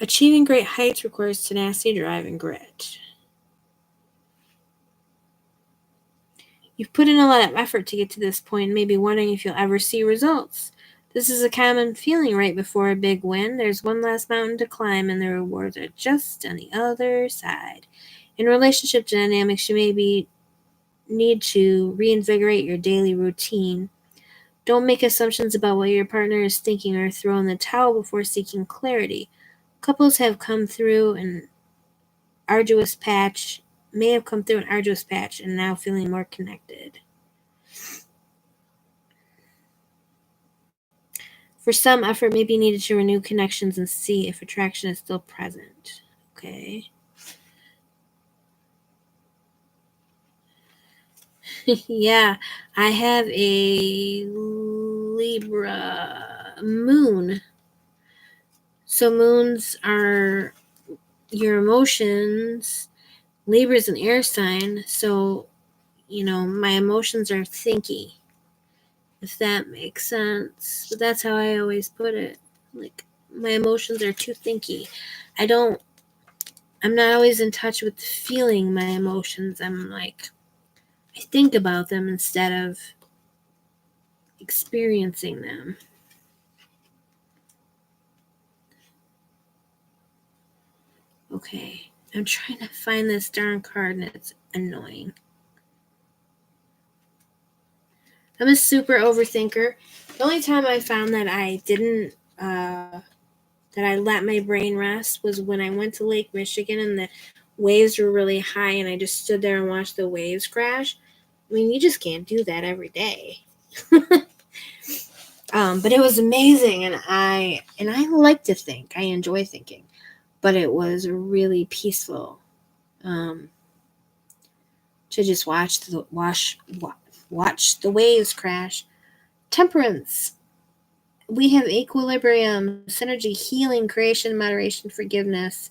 Achieving great heights requires tenacity, drive, and grit. You've put in a lot of effort to get to this point and may be wondering if you'll ever see results. This is a common feeling right before a big win. There's one last mountain to climb, and the rewards are just on the other side. In relationship dynamics, you may need to reinvigorate your daily routine. Don't make assumptions about what your partner is thinking or throw in the towel before seeking clarity. Couples may have come through an arduous patch and now feeling more connected. For some, effort may be needed to renew connections and see if attraction is still present. Okay. Yeah, I have a Libra moon. So moons are your emotions. Libra's an air sign, so, my emotions are thinky, if that makes sense. But that's how I always put it. Like, my emotions are too thinky. I'm not always in touch with feeling my emotions. I think about them instead of experiencing them. Okay, I'm trying to find this darn card and it's annoying. I'm a super overthinker. The only time I found that I didn't, that I let my brain rest was when I went to Lake Michigan and the waves were really high and I just stood there and watched the waves crash. I mean, you just can't do that every day. But it was amazing, and I like to think. I enjoy thinking, but it was really peaceful to just watch the waves crash. Temperance. We have equilibrium, synergy, healing, creation, moderation, forgiveness,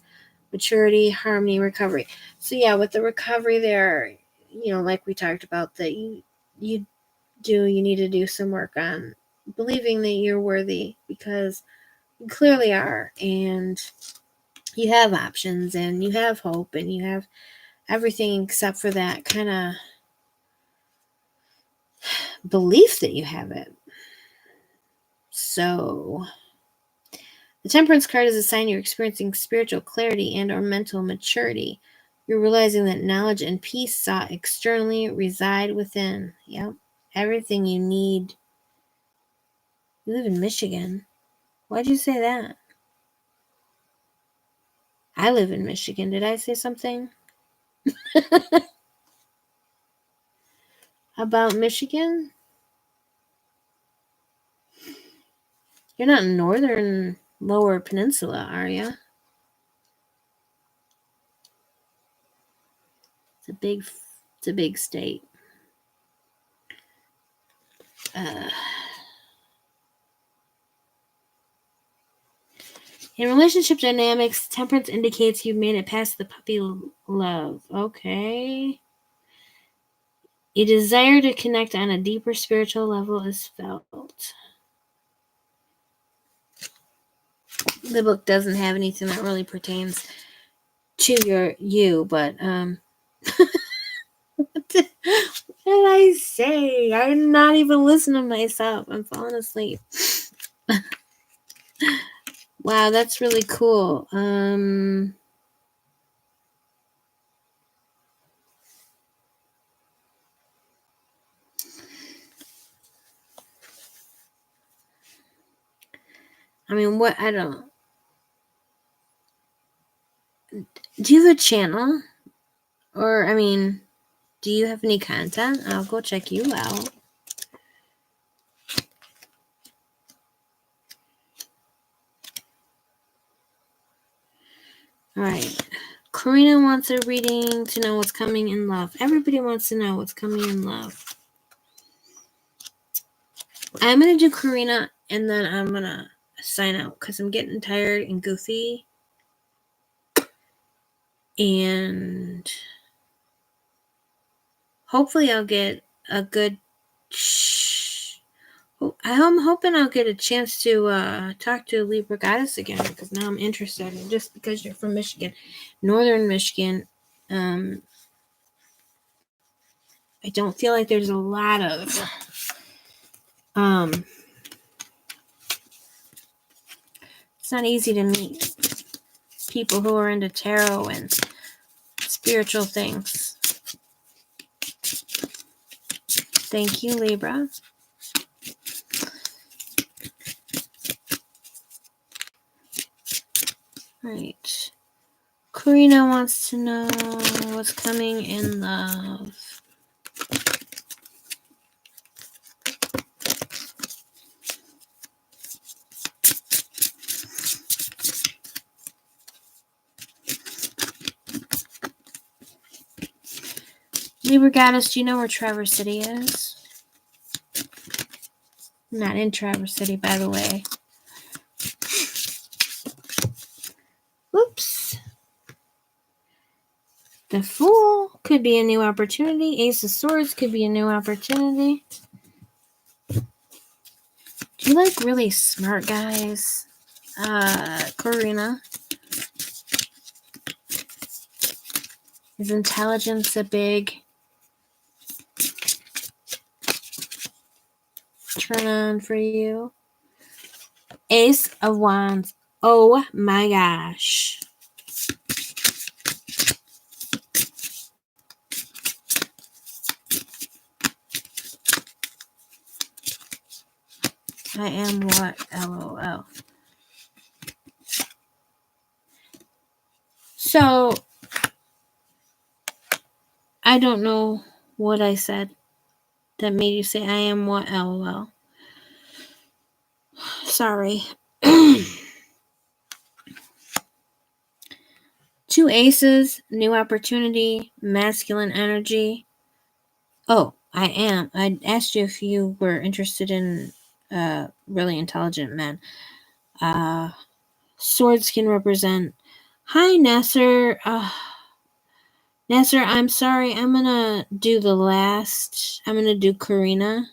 maturity, harmony, recovery. So yeah, with the recovery there, like we talked about, that you need to do some work on believing that you're worthy, because you clearly are, and you have options, and you have hope, and you have everything except for that kind of belief that you have it. So the Temperance card is a sign you're experiencing spiritual clarity and or mental maturity. You're realizing that knowledge and peace sought externally reside within. Yep. Everything you need. You live in Michigan. Why'd you say that? I live in Michigan. Did I say something about Michigan? You're not in northern lower peninsula, are you? It's a big state. In relationship dynamics, temperance indicates you've made it past the puppy love. Okay. A desire to connect on a deeper spiritual level is felt. The book doesn't have anything that really pertains to you, but what did I say? I'm not even listening to myself. I'm falling asleep. Wow, that's really cool. I mean, what? I don't. Do you have a channel? Or, I mean, do you have any content? I'll go check you out. All right. Karina wants a reading to know what's coming in love. Everybody wants to know what's coming in love. I'm going to do Karina, and then I'm going to sign out because I'm getting tired and goofy. And hopefully I'll get a good... I'm hoping I'll get a chance to talk to Libra Goddess again, because now I'm interested. And just because you're from Michigan, northern Michigan, I don't feel like there's a lot of it's not easy to meet people who are into tarot and spiritual things. Thank you, Libra. Right. Karina wants to know what's coming in love. Libra Goddess, do you know where Traverse City is? I'm not in Traverse City, by the way. Whoops. The Fool could be a new opportunity. Ace of Swords could be a new opportunity. Do you like really smart guys? Karina. Is intelligence a big turn on for you? Ace of Wands. Oh my gosh. I am what? LOL. So, I don't know what I said that made you say I am what? LOL. Sorry. Two aces, new opportunity, masculine energy. Oh, I am. I asked you if you were interested in really intelligent men. Swords can represent... Hi, Nasser. Nasser, I'm sorry. I'm going to do the last. I'm going to do Karina.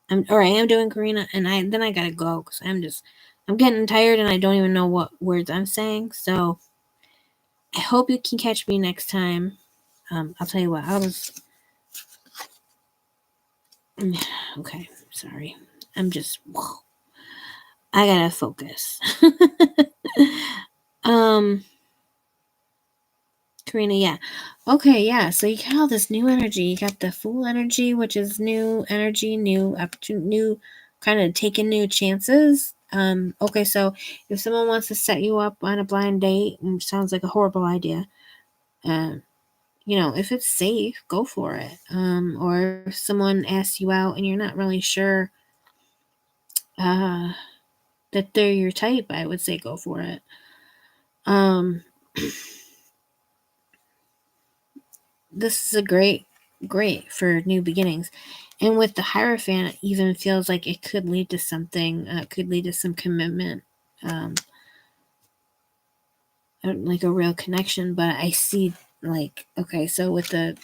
I am doing Karina, and then I got to go because I'm getting tired and I don't even know what words I'm saying. So I hope you can catch me next time. I'll tell you what. Okay, sorry. I gotta focus. Karina, yeah. Okay, yeah. So you got all this new energy. You got the Fool energy, which is new energy, new opportunity, new kind of taking new chances. Okay, so if someone wants to set you up on a blind date, sounds like a horrible idea. If it's safe, go for it. Or if someone asks you out and you're not really sure that they're your type, I would say go for it. This is a great for new beginnings. And with the Hierophant, it even feels like it could lead to something, could lead to some commitment, like a real connection. But I see, so with the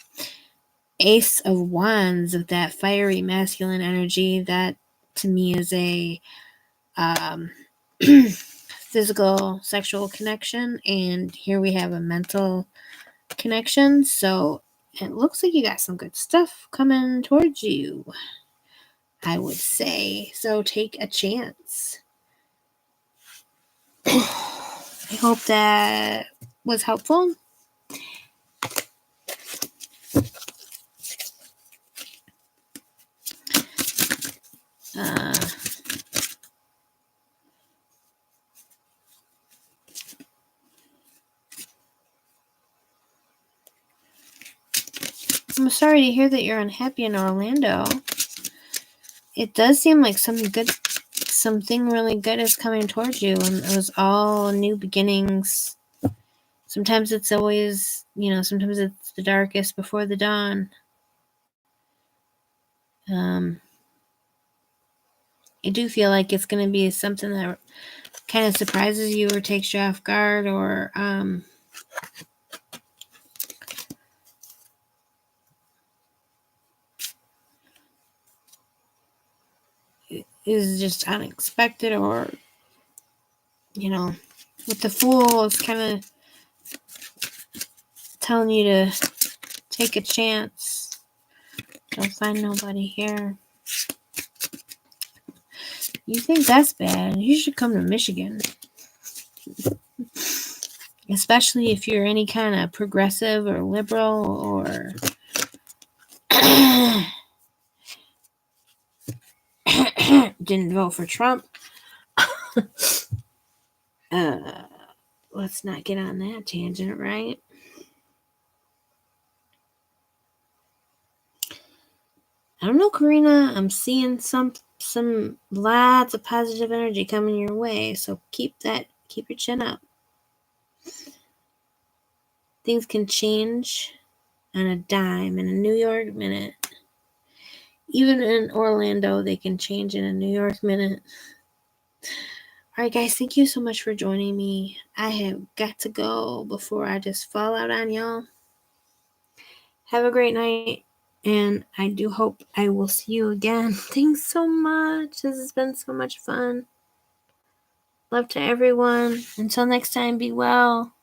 Ace of Wands, of that fiery masculine energy, that to me is a physical, sexual connection. And here we have a mental connection. So it looks like you got some good stuff coming towards you, I would say. So take a chance. I hope that was helpful. I'm sorry to hear that you're unhappy in Orlando. It does seem like something really good is coming towards you, and it was all new beginnings. Sometimes it's always, sometimes it's the darkest before the dawn. I do feel like it's going to be something that kind of surprises you or takes you off guard, or is just unexpected, or with the Fool, it's kind of telling you to take a chance. Don't find nobody here. You think that's bad? You should come to Michigan. Especially if you're any kind of progressive or liberal, or didn't vote for Trump. Let's not get on that tangent, right? I don't know, Karina. I'm seeing some lots of positive energy coming your way. So keep your chin up. Things can change on a dime in a New York minute. Even in Orlando, they can change in a New York minute. All right, guys, thank you so much for joining me. I have got to go before I just fall out on y'all. Have a great night, and I do hope I will see you again. Thanks so much. This has been so much fun. Love to everyone. Until next time, be well.